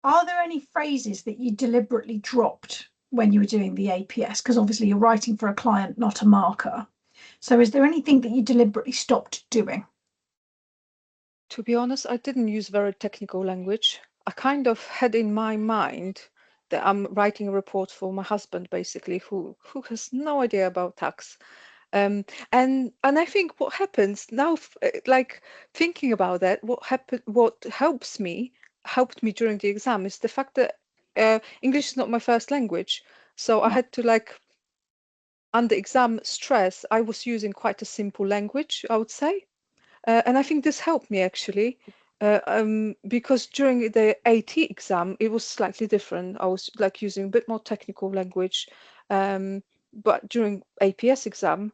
Are there any phrases that you deliberately dropped when you were doing the APS? Because obviously you're writing for a client, not a marker. So is there anything that you deliberately stopped doing? To be honest, I didn't use very technical language. I kind of had in my mind that I'm writing a report for my husband, basically, who has no idea about tax. And I think what happens now, like thinking about that, what helped me during the exam is the fact that English is not my first language. So I had to, like, under exam stress, I was using quite a simple language, I would say. And I think this helped me actually, because during the AT exam, it was slightly different. I was like using a bit more technical language, but during APS exam,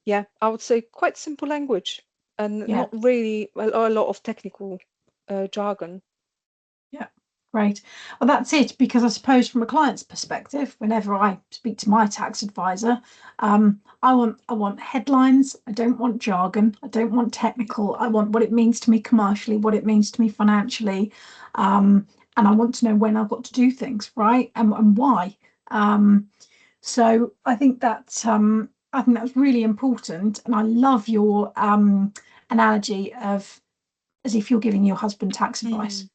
yeah, I would say quite simple language and not really a lot of technical jargon. Yeah, great. Well, that's it, because I suppose from a client's perspective, whenever I speak to my tax advisor, I want headlines. I don't want jargon. I don't want technical. I want what it means to me commercially, what it means to me financially, and I want to know when I've got to do things, right, and why. So I think that's really important, and I love your analogy of as if you're giving your husband tax advice.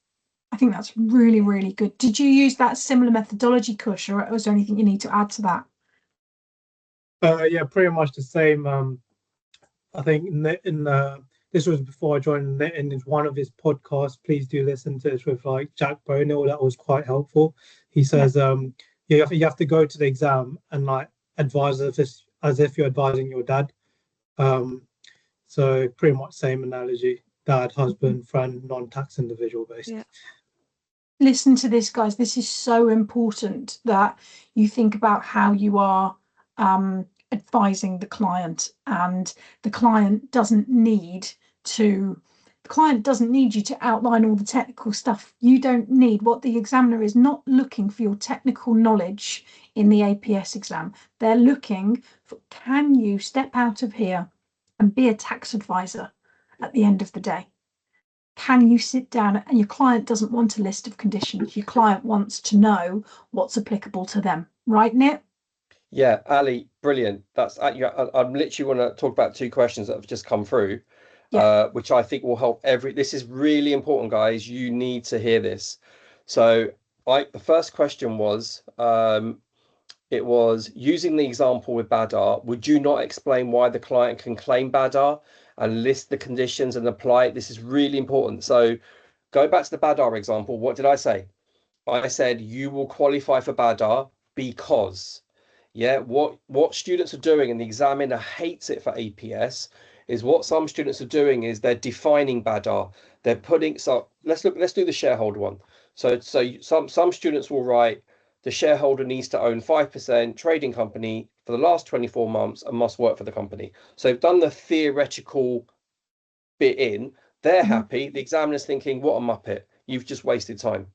I think that's really, really good. Did you use that similar methodology, Kush, or was there anything you need to add to that? Yeah, pretty much the same. I think this was before I joined Nitin, in one of his podcasts. Please do listen to this with like Jack Bonell. That was quite helpful. He says, you have to go to the exam and like advise as if you're advising your dad. So pretty much same analogy: dad, husband, friend, non-tax individual based. Yeah. Listen to this, guys. This is so important that you think about how you are advising the client, and the client doesn't need you to outline all the technical stuff. You don't need, what the examiner is not looking for your technical knowledge in the APS exam. They're looking for, can you step out of here and be a tax advisor at the end of the day? Can you sit down? And your client doesn't want a list of conditions. Your client wants to know what's applicable to them, right, Nit? Yeah, Ali, brilliant. That's I literally want to talk about two questions that have just come through, which I think will help this is really important, guys. You need to hear this. So the first question was, It was using the example with BADR. Would you not explain why the client can claim BADR and list the conditions and apply it? This is really important. So go back to the BADR example. What did I say? I said you will qualify for BADR because, yeah, what students are doing, and the examiner hates it for APS, is what some students are doing is they're defining BADR. They're putting, so let's do the shareholder one. So some students will write the shareholder needs to own 5% trading company for the last 24 months and must work for the company. So they've done the theoretical bit in, they're happy. The examiner's thinking, what a muppet, you've just wasted time.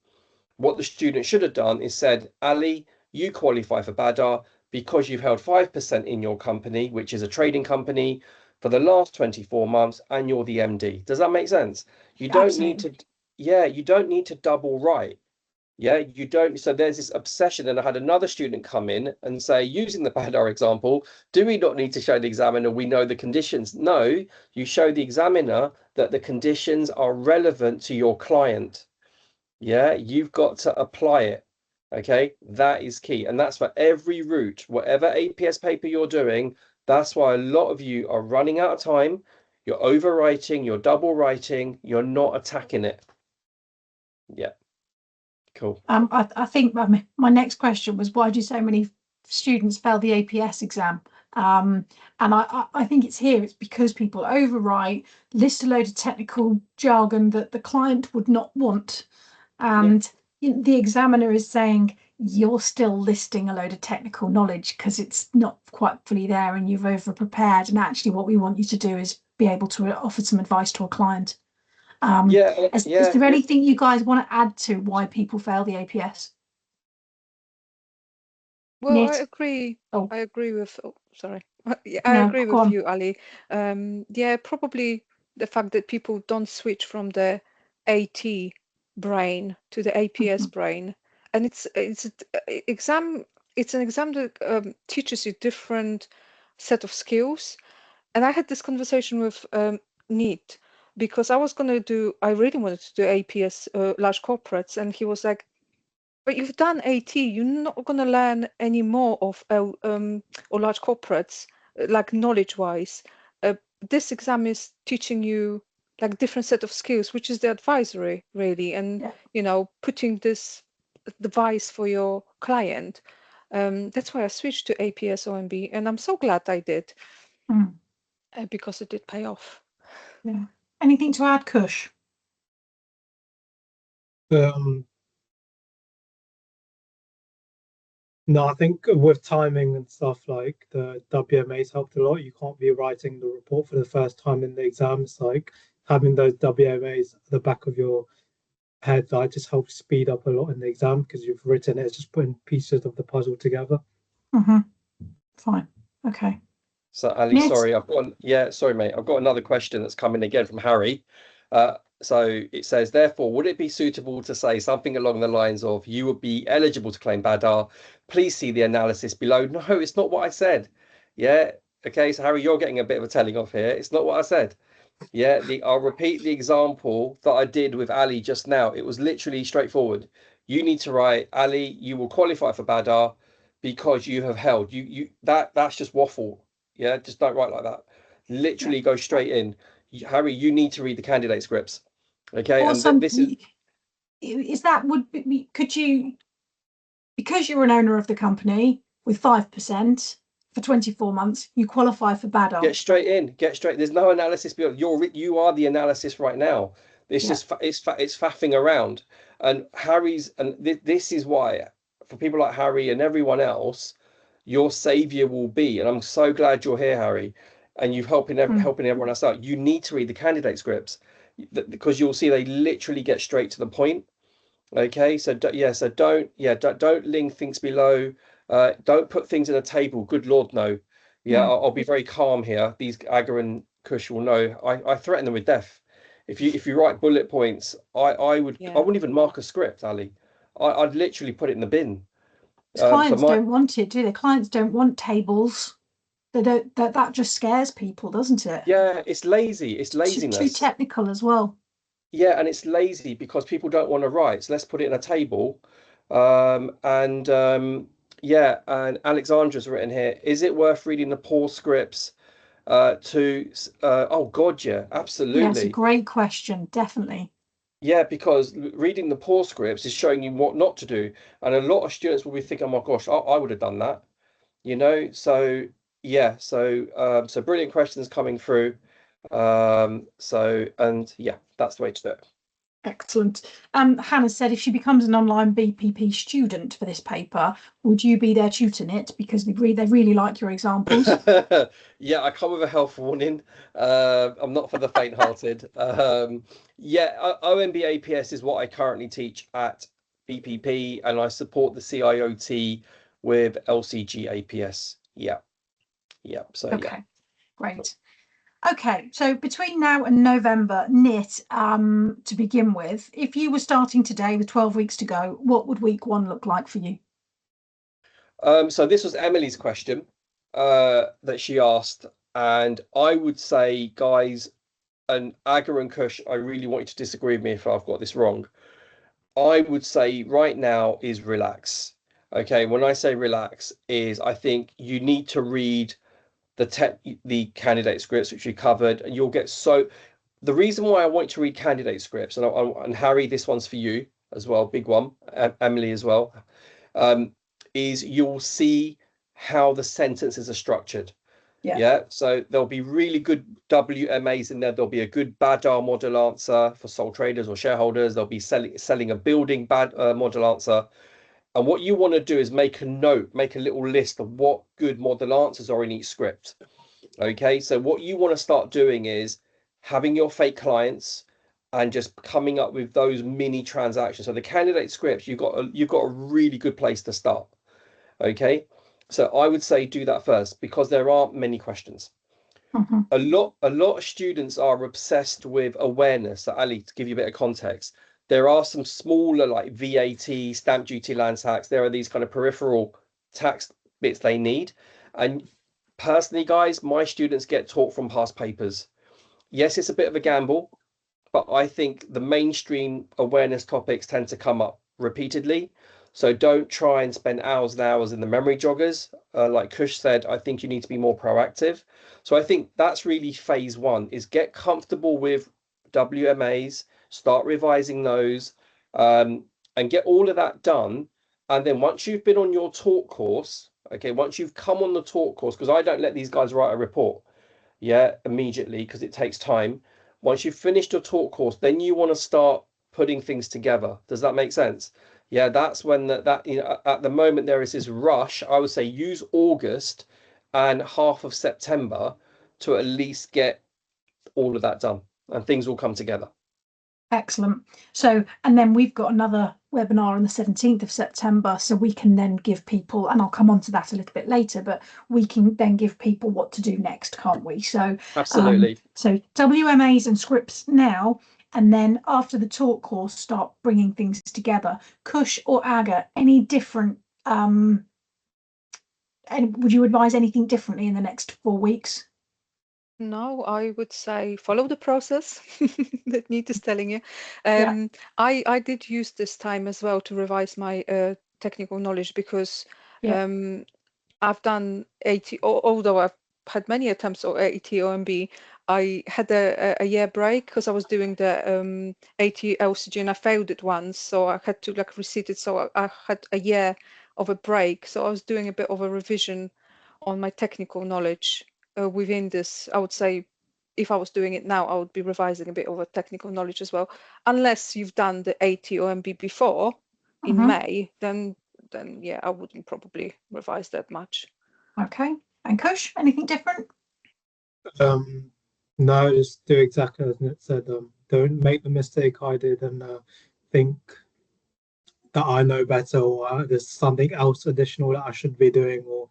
What the student should have done is said, Ali, you qualify for BADR because you've held 5% in your company, which is a trading company, for the last 24 months, and you're the MD. Does that make sense? You don't need to, yeah, you don't need to double write. Yeah, you don't. So there's this obsession. And I had another student come in and say, using the BADR example, do we not need to show the examiner we know the conditions? No, you show the examiner that the conditions are relevant to your client. Yeah, you've got to apply it. Okay, that is key. And that's for every route, whatever APS paper you're doing. That's why a lot of you are running out of time. You're overwriting, you're double writing, you're not attacking it. Yeah, cool. I think my next question was, why do so many students fail the APS exam? And I think it's because people overwrite, list a load of technical jargon that the client would not want. And the examiner is saying, you're still listing a load of technical knowledge because it's not quite fully there and you've over prepared. And actually what we want you to do is be able to offer some advice to a client. Is there anything you guys want to add to why people fail the APS? Well, Nit? I agree. Oh. I agree with. Oh, sorry. Yeah, No, I agree go with on. you, Ali. Yeah, probably the fact that people don't switch from the AT brain to the APS brain, and it's an exam. It's an exam that teaches you different set of skills. And I had this conversation with Nit because I really wanted to do APS large corporates, and he was like, but you've done AT, you're not going to learn any more of or large corporates, like knowledge-wise. This exam is teaching you like different set of skills, which is the advisory really, and putting this device for your client. That's why I switched to APS OMB, and I'm so glad I did because it did pay off. Yeah. Anything to add, Kush? No, I think with timing and stuff, like the WMAs helped a lot. You can't be writing the report for the first time in the exams. Like having those WMAs at the back of your head, that just helps speed up a lot in the exam because you've written it. It's just putting pieces of the puzzle together. Fine. Okay. So Ali, sorry, sorry, mate. I've got another question that's coming again from Harry. So it says, therefore, would it be suitable to say something along the lines of you would be eligible to claim BADR? Please see the analysis below. No, it's not what I said. Yeah. Okay. So Harry, you're getting a bit of a telling off here. It's not what I said. Yeah. I'll repeat the example that I did with Ali just now. It was literally straightforward. You need to write, Ali, you will qualify for BADR because you have held that's just waffle. Yeah. Just don't write like that. Literally go straight in. Harry, you need to read the candidate scripts. Okay, also, and this could you, because you're an owner of the company with 5% for 24 months, you qualify for BADR. Get straight in. There's no analysis beyond. You are the analysis right now. It's just it's faffing around. And this is why, for people like Harry and everyone else, your savior will be. And I'm so glad you're here, Harry, and you've helping everyone else out. You need to read the candidate scripts because you'll see they literally get straight to the point. Okay, so don't link things below. Don't put things in a table. Good Lord, no. Yeah, I'll be very calm here. These Aga and Kush will know. I threaten them with death. If you write bullet points, I wouldn't even mark a script, Ali. I'd literally put it in the bin. Clients don't want it, do they? Clients don't want tables. They don't. That just scares people, doesn't it? Yeah, it's lazy. It's laziness. Too technical as well. Yeah, and it's lazy because people don't want to write. So let's put it in a table, Yeah, and Alexandra's written here, is it worth reading the poor scripts oh God, yeah, Yeah, it's a absolutely. great question, definitely. Yeah, because reading the poor scripts is showing you what not to do. And a lot of students will be thinking, oh my gosh, I would have done that, you know? So yeah, so brilliant questions coming through. And yeah, that's the way to do it. Excellent. Hannah said if she becomes an online BPP student for this paper, would you be there tutoring it? Because they really like your examples. Yeah, I come with a health warning. I'm not for the faint-hearted. Yeah, OMB APS is what I currently teach at BPP, and I support the CIOT with LCG APS. Yeah, yeah. So yeah. Okay, great. Okay, so between now and November, Nit, to begin with, if you were starting today with 12 weeks to go, what would week 1 look like for you? So this was Emily's question that she asked, and I would say, guys, and Aga and Kush, I really want you to disagree with me if I've got this wrong. I would say right now is relax. Okay, when I say relax, is I think you need to read the candidate scripts which we covered, and you'll get so. The reason why I want you to read candidate scripts, and Harry, this one's for you as well, big one, Emily as well, is you'll see how the sentences are structured. Yeah, so there'll be really good WMAs in there. There'll be a good BADAR model answer for sole traders or shareholders. There'll be selling a building bad model answer. And what you want to do is make a note, make a little list of what good model answers are in each script. Okay, so what you want to start doing is having your fake clients and just coming up with those mini transactions. So the candidate scripts, you've got a really good place to start. Okay, so I would say do that first because there aren't many questions. A lot of students are obsessed with awareness. So Ali, to give you a bit of context, there are some smaller like VAT, stamp duty, land tax. There are these kind of peripheral tax bits they need. And personally, guys, my students get taught from past papers. Yes, it's a bit of a gamble, but I think the mainstream awareness topics tend to come up repeatedly. So don't try and spend hours and hours in the memory joggers. Like Kush said, I think you need to be more proactive. So I think that's really phase 1 is get comfortable with WMAs, start revising those, and get all of that done. And then once you've been on your talk course, okay, once you've come on the talk course, because I don't let these guys write a report, yeah, immediately because it takes time. Once you've finished your talk course, then you want to start putting things together. Does that make sense? Yeah, that's when at the moment there is this rush. I would say use August and half of September to at least get all of that done, and things will come together. Excellent. So, and then we've got another webinar on the 17th of September, so we can then give people, and I'll come on to that a little bit later, but we can then give people what to do next, can't we? So absolutely. So WMAs and scripts now, and then after the talk course, start bringing things together. Kush or Aga, any different? And would you advise anything differently in the next 4 weeks? No, I would say follow the process that Nita is telling you. Yeah. I did use this time as well to revise my technical knowledge because I've done 80, although I've had many attempts at 80 OMB, I had a year break because I was doing the 80 LCG and I failed it once, so I had to like resit it. So I had a year of a break. So I was doing a bit of a revision on my technical knowledge within this. I would say if I was doing it now, I would be revising a bit of a technical knowledge as well. Unless you've done the 80 OMB before in May, then yeah, I wouldn't probably revise that much. Okay. And Kush, anything different? No, just do exactly as Nick said. Don't make the mistake I did and think that I know better or there's something else additional that I should be doing or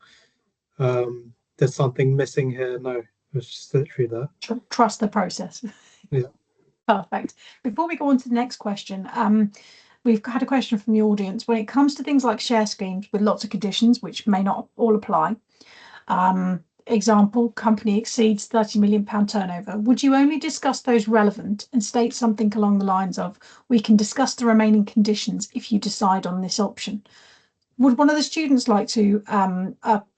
there's something missing here. No, it's just literally that. Trust the process. Yeah. Perfect. Before we go on to the next question, we've had a question from the audience. When it comes to things like share schemes with lots of conditions, which may not all apply, example, company exceeds £30 million turnover, would you only discuss those relevant and state something along the lines of, we can discuss the remaining conditions if you decide on this option? Would one of the students like to,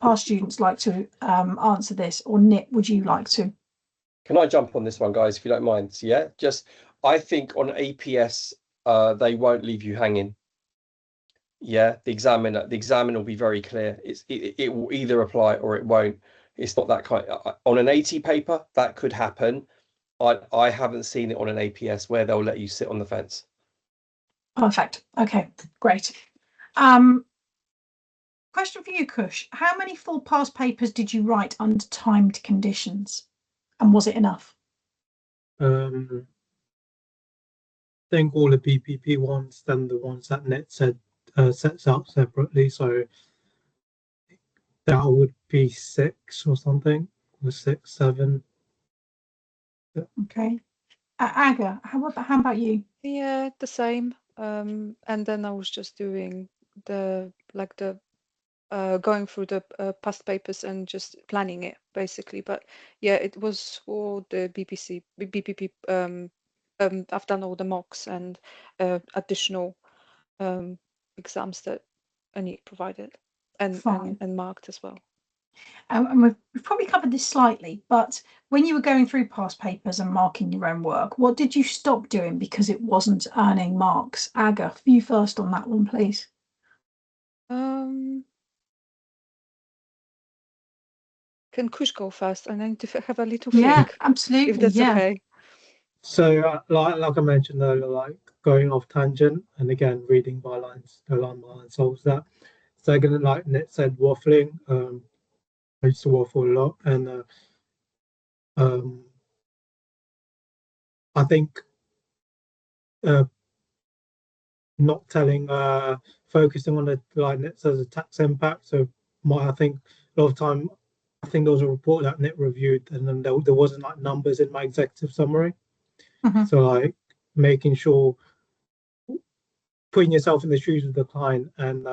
past students like to answer this, or Nick, would you like to? Can I jump on this one, guys, if you don't mind? So, yeah, I think on APS, they won't leave you hanging. Yeah, the examiner will be very clear. It will either apply or it won't. It's not that kind. On an AT paper, that could happen. I haven't seen it on an APS where they'll let you sit on the fence. Perfect. Okay, great. Question for you, Kush. How many full pass papers did you write under timed conditions? And was it enough? I think all the BPP ones, then the ones that Net said sets out separately. So that would be 6 or something, or 6, 7. Okay. Aga, how about you? Yeah, the same. And then I was just doing the going through the past papers and just planning it basically. But yeah, it was for the BPP. I've done all the mocks and additional exams that Anit provided and marked as well. And we've probably covered this slightly, but when you were going through past papers and marking your own work, what did you stop doing because it wasn't earning marks? Aga, you first on that one, please. Can Kush go first? And I need to have a little Yeah, think. absolutely. If that's okay. So, like I mentioned earlier, like going off tangent, and again, reading bylines, the line by line solves that. Second, like Nick said, waffling. I used to waffle a lot, and I think not telling, focusing on the like Nick says, the tax impact. So, I think a lot of time, I think there was a report that Nick reviewed, and then there wasn't like numbers in my executive summary. So, like making sure, putting yourself in the shoes of the client, and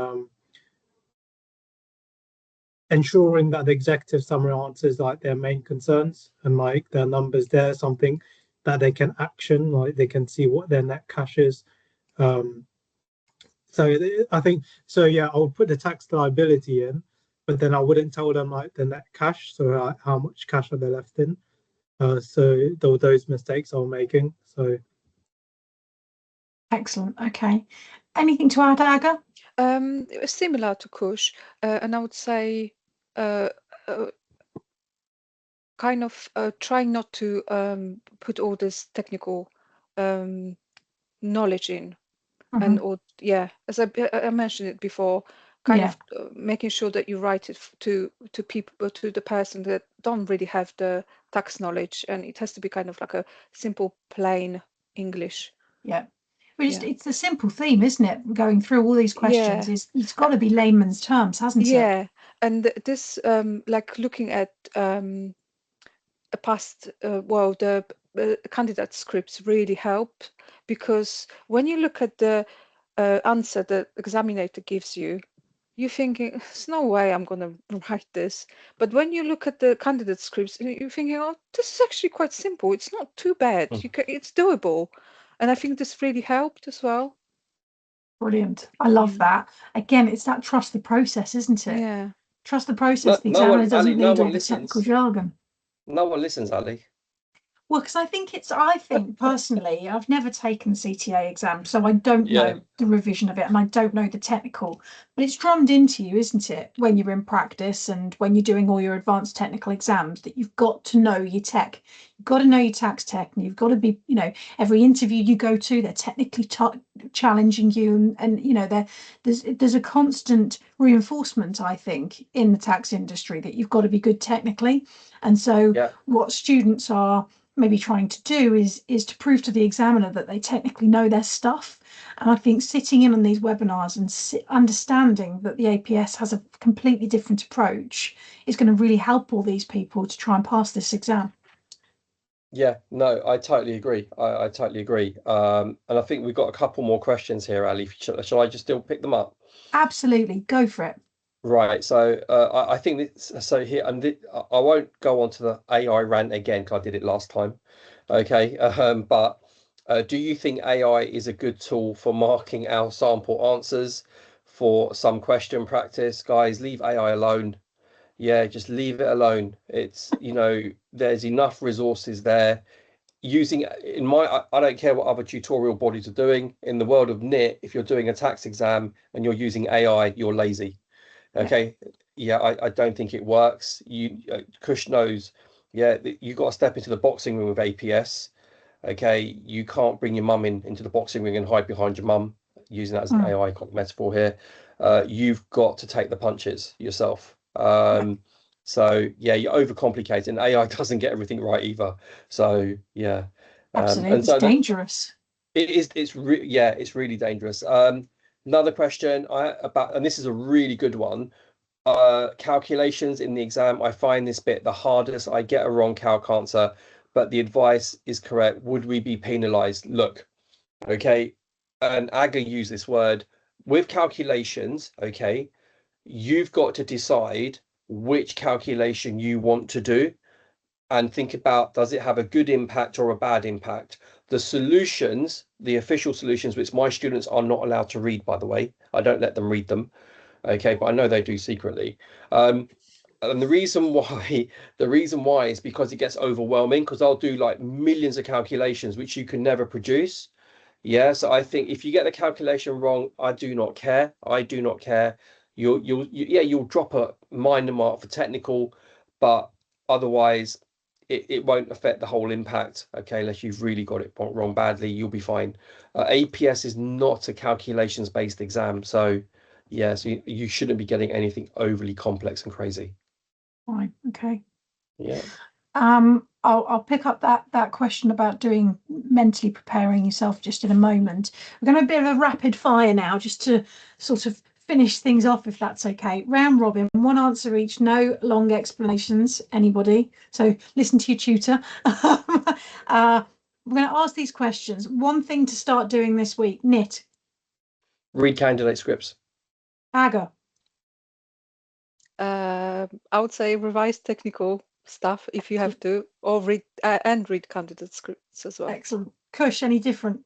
ensuring that the executive summary answers like their main concerns, and like their numbers there, something that they can action, like they can see what their net cash is. So I think so. Yeah, I would put the tax liability in, but then I wouldn't tell them like the net cash. So like, how much cash are they left in? So those mistakes I'm making. So excellent. Okay. Anything to add, Aga? It was similar to Kush, and I would say kind of trying not to put all this technical knowledge in. And or yeah, as I mentioned it before, kind of making sure that you write it to people, to the person that don't really have the tax knowledge, and it has to be kind of like a simple, plain English. Yeah. It's the simple theme, isn't it? Going through all these questions is it's got to be layman's terms, hasn't it? Yeah, and this like looking at a past the candidate scripts really help, because when you look at the answer the examiner gives you, you're thinking, there's no way I'm going to write this. But when you look at the candidate scripts, you're thinking, oh, this is actually quite simple. It's not too bad. It's doable. And I think this really helped as well. Brilliant. I love that. Again, it's that trust the process, isn't it? Yeah. Trust the process. The examiner doesn't need all the technical jargon. No one listens, Ali. Well, because I think personally, I've never taken the CTA exam, so I don't know the revision of it, and I don't know the technical, but it's drummed into you, isn't it, when you're in practice and when you're doing all your advanced technical exams, that you've got to know your tech. You've got to know your tax tech, and you've got to be, every interview you go to, they're technically challenging you, and there's a constant reinforcement, I think, in the tax industry that you've got to be good technically. And so what students are maybe trying to do is to prove to the examiner that they technically know their stuff. And I think sitting in on these webinars and understanding that the APS has a completely different approach is going to really help all these people to try and pass this exam. Yeah, no, I totally agree. I totally agree. And I think we've got a couple more questions here, Ali. Shall I just still pick them up? Absolutely, go for it. Right, so I think so here, and I won't go on to the AI rant again because I did it last time. Okay, but do you think AI is a good tool for marking our sample answers for some question practice. Guys, leave AI alone. Yeah, just leave it alone. It's, you know, there's enough resources there. Using in my, I don't care what other tutorial bodies are doing. In the world of NIT, if you're doing a tax exam and you're using AI, you're lazy. Okay. Yeah, I don't think it works. Kush knows. Yeah, you got to step into the boxing ring with APS. Okay, you can't bring your mum into the boxing ring and hide behind your mum, using that as an AI metaphor here. You've got to take the punches yourself. So yeah, you're overcomplicating. And AI doesn't get everything right either. So yeah, Absolutely, and so it's dangerous. it is. It's really dangerous. Another question and this is a really good one. Calculations in the exam. I find this bit the hardest. I get a wrong calc answer, but the advice is correct. Would we be penalized? Look, okay, and Aga used this word with calculations. Okay, you've got to decide which calculation you want to do and think about, does it have a good impact or a bad impact? The solutions, the official solutions, which my students are not allowed to read, by the way, I don't let them read them. Okay, but I know they do secretly. And the reason why is because it gets overwhelming, because I'll do like millions of calculations which you can never produce. Yeah, so I think if you get the calculation wrong, I do not care. I do not care. You'll drop a minor mark for technical, but otherwise it won't affect the whole impact. Okay, unless you've really got it wrong badly, you'll be fine. APS is not a calculations based exam, so yeah, so you shouldn't be getting anything overly complex and crazy. Right. Okay. Yeah. I'll pick up that question about doing mentally preparing yourself just in a moment. We're going to do a bit of a rapid fire now, just to sort of finish things off, if that's okay. Round robin, one answer each, no long explanations. Anybody? So listen to your tutor. We're going to ask these questions. One thing to start doing this week. Knit. Read candidate scripts. Aga. I would say revise technical stuff if you have to, or read candidate scripts as well. Excellent. Kush, any different?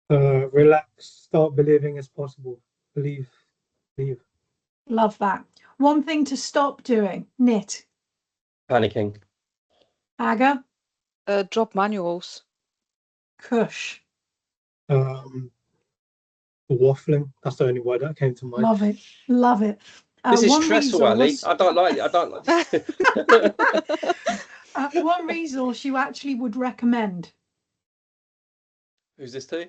Relax, start believing it's possible. Believe. Love that. One thing to stop doing. Knit. Panicking. Aga. Drop manuals. Kush. Waffling. That's the only word that came to mind. Love it. Love it. This is stressful, Ali. I don't like it. One resource you actually would recommend. Who's this to?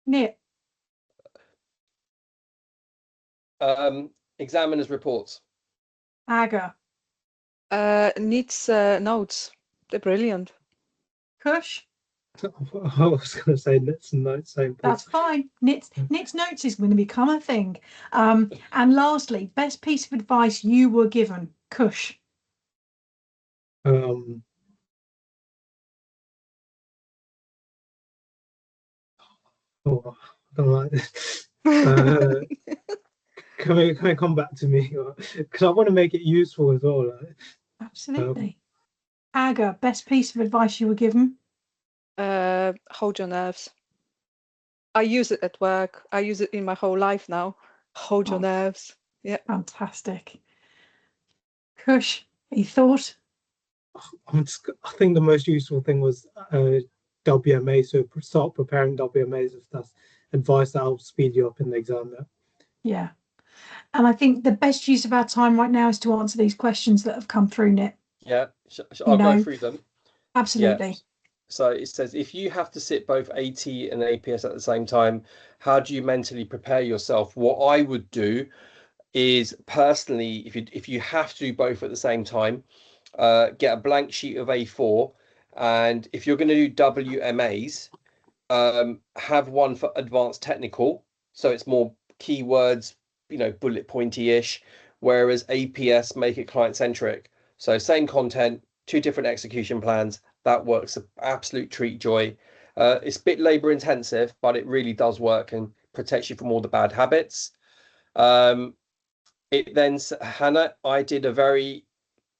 Knit. Examiners' reports. Aga. Needs notes. They're brilliant. Kush. I was going to say Knit's notes. Same thing. That's fine. Knit's notes is going to become a thing. And lastly, best piece of advice you were given. Kush. Oh, I don't like this. Can we come back to me? Because I want to make it useful as well. Right? Absolutely. Aga, best piece of advice you were given? Hold your nerves. I use it at work. I use it in my whole life now. Hold your nerves. Yeah. Fantastic. Kush, any thought? I think the most useful thing was WMA. So start preparing WMAs if that's advice that helps speed you up in the exam. Yeah. And I think the best use of our time right now is to answer these questions that have come through, Knit. Yeah, I'll go through them. Absolutely. Yeah. So it says, if you have to sit both AT and APS at the same time, how do you mentally prepare yourself? What I would do is, personally, if you have to do both at the same time, get a blank sheet of A4, and if you're going to do WMAs, have one for advanced technical, so it's more keywords, bullet pointy-ish, whereas APS make it client-centric. So same content, two different execution plans. That works an absolute treat joy. It's a bit labor intensive, but it really does work and protects you from all the bad habits. Hannah, I did a very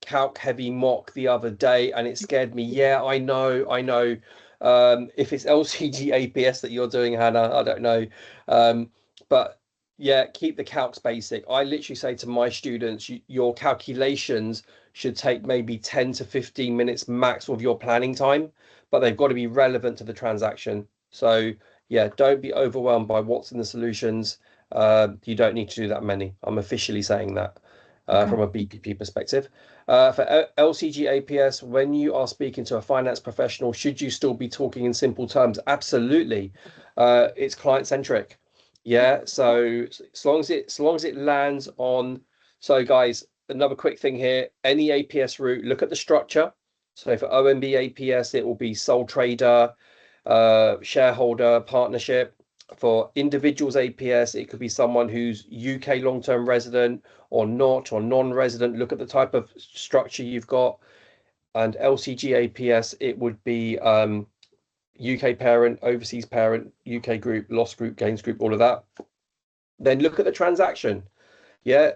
calc heavy mock the other day and it scared me. Yeah, I know. If it's LCG APS that you're doing, Hannah, I don't know. But yeah, keep the calcs basic. I literally say to my students, your calculations should take maybe 10 to 15 minutes max of your planning time, but they've got to be relevant to the transaction. So yeah, don't be overwhelmed by what's in the solutions. You don't need to do that many. I'm officially saying that from a BPP perspective. For LCG APS, when you are speaking to a finance professional, should you still be talking in simple terms? Absolutely. It's client centric. Yeah, so as long as it lands on. So guys, another quick thing here, any APS route, look at the structure. So for OMB APS, it will be sole trader, shareholder, partnership. For individuals APS, it could be someone who's UK long-term resident or not, or non-resident. Look at the type of structure you've got. And LCG APS, it would be UK parent, overseas parent, UK group, loss group, gains group, all of that. Then look at the transaction. Yeah,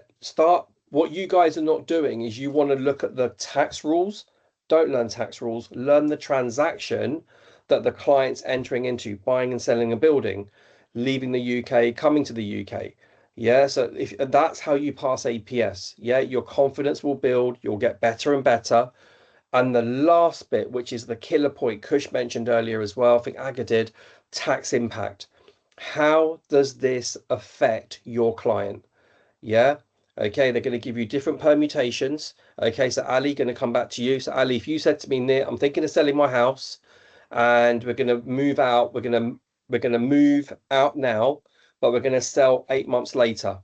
what you guys are not doing is you want to look at the tax rules. Don't learn tax rules, learn the transaction that the client's entering into, buying and selling a building, leaving the UK, coming to the UK. Yeah, so if that's how you pass APS, yeah, your confidence will build, you'll get better and better. And the last bit, which is the killer point Kush mentioned earlier as well, I think Aga did, tax impact. How does this affect your client? Yeah. Okay, they're going to give you different permutations. Okay, so Ali, going to come back to you. So Ali, if you said to me, I'm thinking of selling my house and we're going to move out, we're going to move out now, but we're going to sell 8 months later.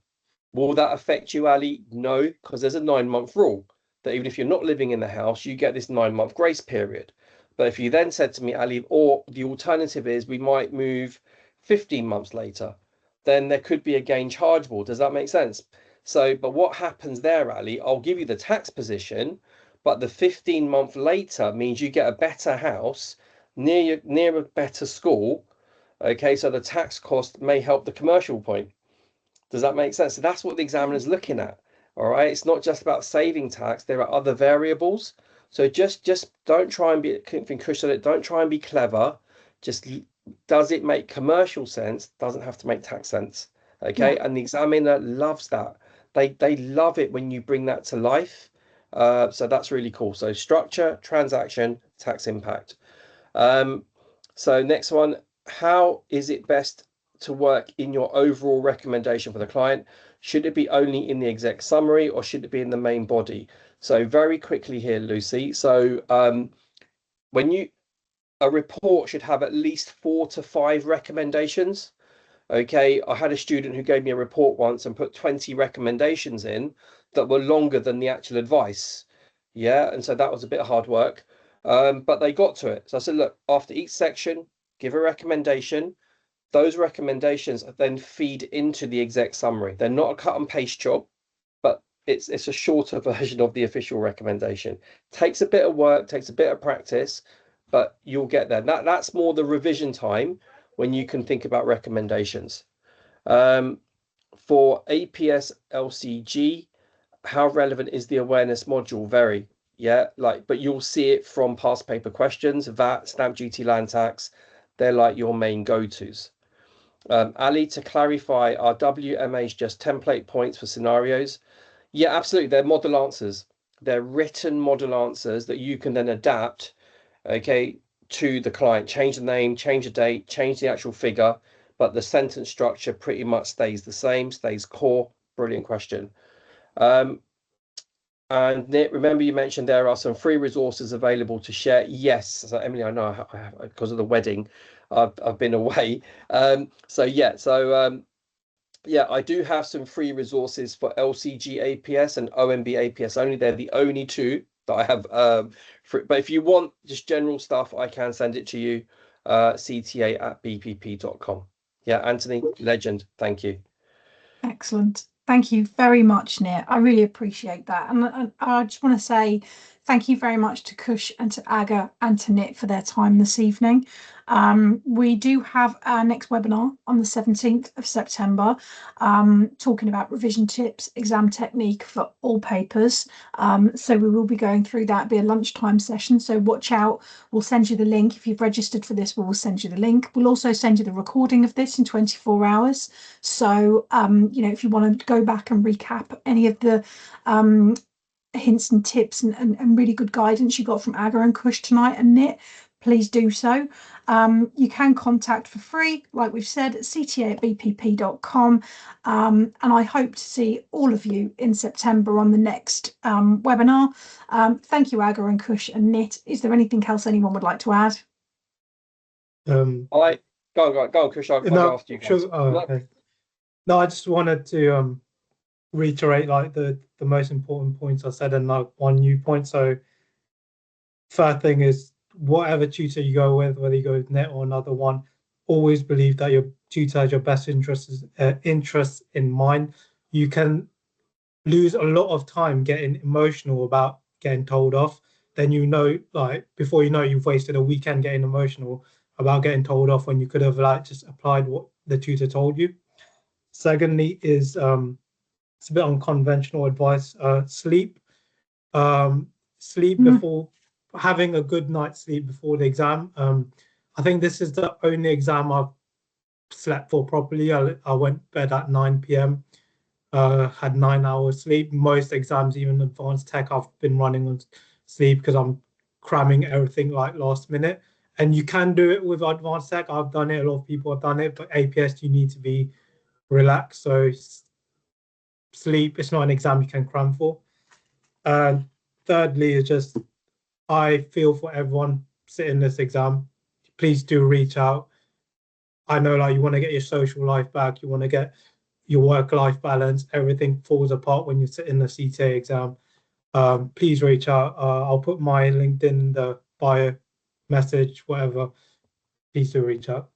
Will that affect you, Ali? No, because there's a 9-month rule that even if you're not living in the house, you get this 9-month grace period. But if you then said to me, Ali, or the alternative is we might move 15 months later, then there could be a gain chargeable. Does that make sense? So, but what happens there, Ali, I'll give you the tax position, but the 15-month later means you get a better house near a better school. Okay, so the tax cost may help the commercial point. Does that make sense? So that's what the examiner is looking at. All right, it's not just about saving tax. There are other variables. So just don't try and be, don't try and be clever. Just, does it make commercial sense? Doesn't have to make tax sense. Okay, and the examiner loves that. They love it when you bring that to life. So that's really cool. So structure, transaction, tax impact. So next one, how is it best to work in your overall recommendation for the client? Should it be only in the exec summary or should it be in the main body? So very quickly here, Lucy. So a report should have at least 4 to 5 recommendations. Okay, I had a student who gave me a report once and put 20 recommendations in that were longer than the actual advice. Yeah, and so that was a bit of hard work, but they got to it. So I said, look, after each section, give a recommendation. Those recommendations then feed into the exec summary. They're not a cut and paste job, but it's a shorter version of the official recommendation. Takes a bit of work, takes a bit of practice, but you'll get there. That's more the revision time when you can think about recommendations. For APS LCG, how relevant is the awareness module? Very, yeah, but you'll see it from past paper questions, VAT, stamp duty, land tax. They're like your main go-tos. Ali, to clarify, are WMAs just template points for scenarios? Yeah, absolutely. They're model answers. They're written model answers that you can then adapt, okay, to the client. Change the name, change the date, change the actual figure, but the sentence structure pretty much stays the same, stays core. Brilliant question. And Nick, remember you mentioned there are some free resources available to share. Yes, so Emily, I know I have, because of the wedding, I've been away. Yeah, I do have some free resources for LCG APS and OMB APS only. They're the only two that I have. But if you want just general stuff, I can send it to you. CTA@bpp.com. Yeah, Anthony, legend. Thank you. Excellent. Thank you very much, Nir. I really appreciate that. And I just want to say thank you very much to Kush and to Aga and to Nit for their time this evening. We do have our next webinar on the 17th of September, talking about revision tips, exam technique for all papers. So we will be going through that. It'll be a lunchtime session, so watch out. We'll send you the link. If you've registered for this, we'll send you the link. We'll also send you the recording of this in 24 hours. So, you know, if you want to go back and recap any of the hints and tips and really good guidance you got from Aga and Kush tonight and Nit, please do so. You can contact for free, like we've said, at cta@bpp.com. And I hope to see all of you in September on the next webinar. Thank you, Aga and Kush and Nit. Is there anything else anyone would like to add? Go on, Kush. I'll go after you guys. Sure. Oh, okay. No, I just wanted to reiterate like the most important points I said and like one new point. So third thing is, whatever tutor you go with, whether you go with Net or another one, always believe that your tutor has your best interests in mind. You can lose a lot of time getting emotional about getting told off. Then you know, like before you know, you've wasted a weekend getting emotional about getting told off when you could have like just applied what the tutor told you. Secondly is it's a bit unconventional advice. Sleep before, having a good night's sleep before the exam. I think this is the only exam I've slept for properly. I went to bed at 9 p.m. Had 9 hours sleep. Most exams, even advanced tech, I've been running on sleep because I'm cramming everything like last minute. And you can do it with advanced tech. I've done it. A lot of people have done it. But APS, you need to be relaxed. So sleep, it's not an exam you can cram for. And thirdly is just, I feel for everyone sitting this exam. Please do reach out. I know like you want to get your social life back, you want to get your work-life balance, everything falls apart when you sit in the CTA exam. Please reach out. I'll put my LinkedIn in the bio message, whatever. Please do reach out.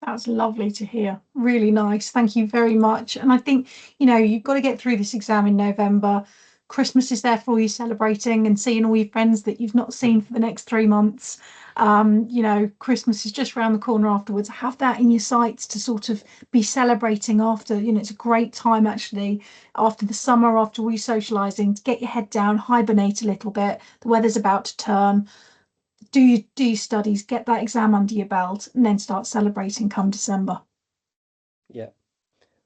That's lovely to hear. Really nice. Thank you very much. And I think, you know, you've got to get through this exam in November. Christmas is there for you, celebrating and seeing all your friends that you've not seen for the next 3 months. You know, Christmas is just around the corner afterwards. Have that in your sights to sort of be celebrating after, you know, it's a great time actually after the summer, after all your socializing, to get your head down, hibernate a little bit. The weather's about to turn. Do your studies, get that exam under your belt, and then start celebrating come December. Yeah.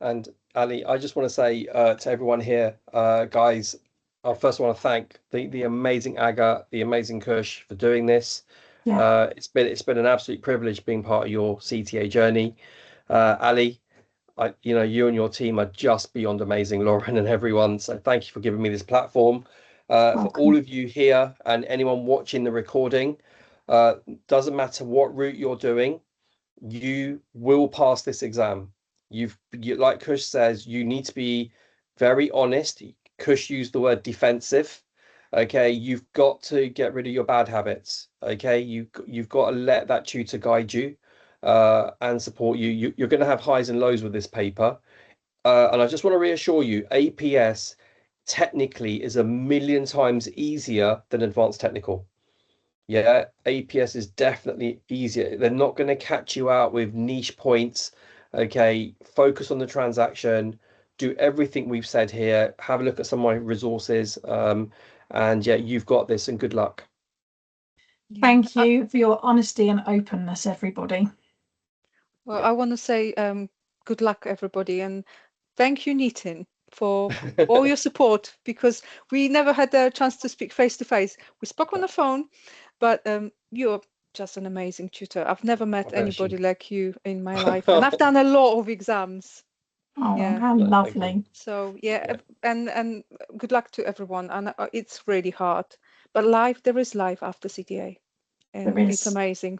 And Ali, I just want to say to everyone here, guys, I first want to thank the amazing Aga, the amazing Kush for doing this. Yeah. It's been an absolute privilege being part of your CTA journey. Ali, you know, you and your team are just beyond amazing, Lauren and everyone. So thank you for giving me this platform. For all of you here and anyone watching the recording, doesn't matter what route you're doing, you will pass this exam. Like Kush says, you need to be very honest. Kush used the word defensive. Okay, you've got to get rid of your bad habits. Okay, you've got to let that tutor guide you and support you. You're going to have highs and lows with this paper. And I just want to reassure you, APS technically is 1,000,000 times easier than advanced technical. Yeah, APS is definitely easier. They're not going to catch you out with niche points. Okay, focus on the transaction, do everything we've said here, have a look at some of my resources, and yeah, you've got this, and good luck. Thank you for your honesty and openness, everybody. Well, I want to say good luck, everybody, and thank you, Nitin, for all your support, because we never had the chance to speak face to face. We spoke on the phone, but you're just an amazing tutor. I've never met anybody like you in my life, and I've done a lot of exams. Oh, yeah. how lovely. So yeah, and good luck to everyone. And it's really hard, but there is life after CTA, and it's amazing.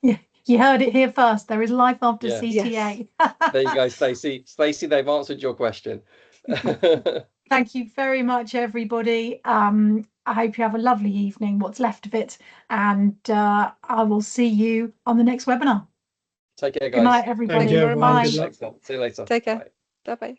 Yeah, you heard it here first. There is life after CTA. Yes. There you go, Stacey. Stacey, they've answered your question. Thank you very much, everybody. I hope you have a lovely evening, what's left of it, and I will see you on the next webinar. Take care, guys. Good night, everybody. Thank you very much. See you later. Take care. Bye-bye.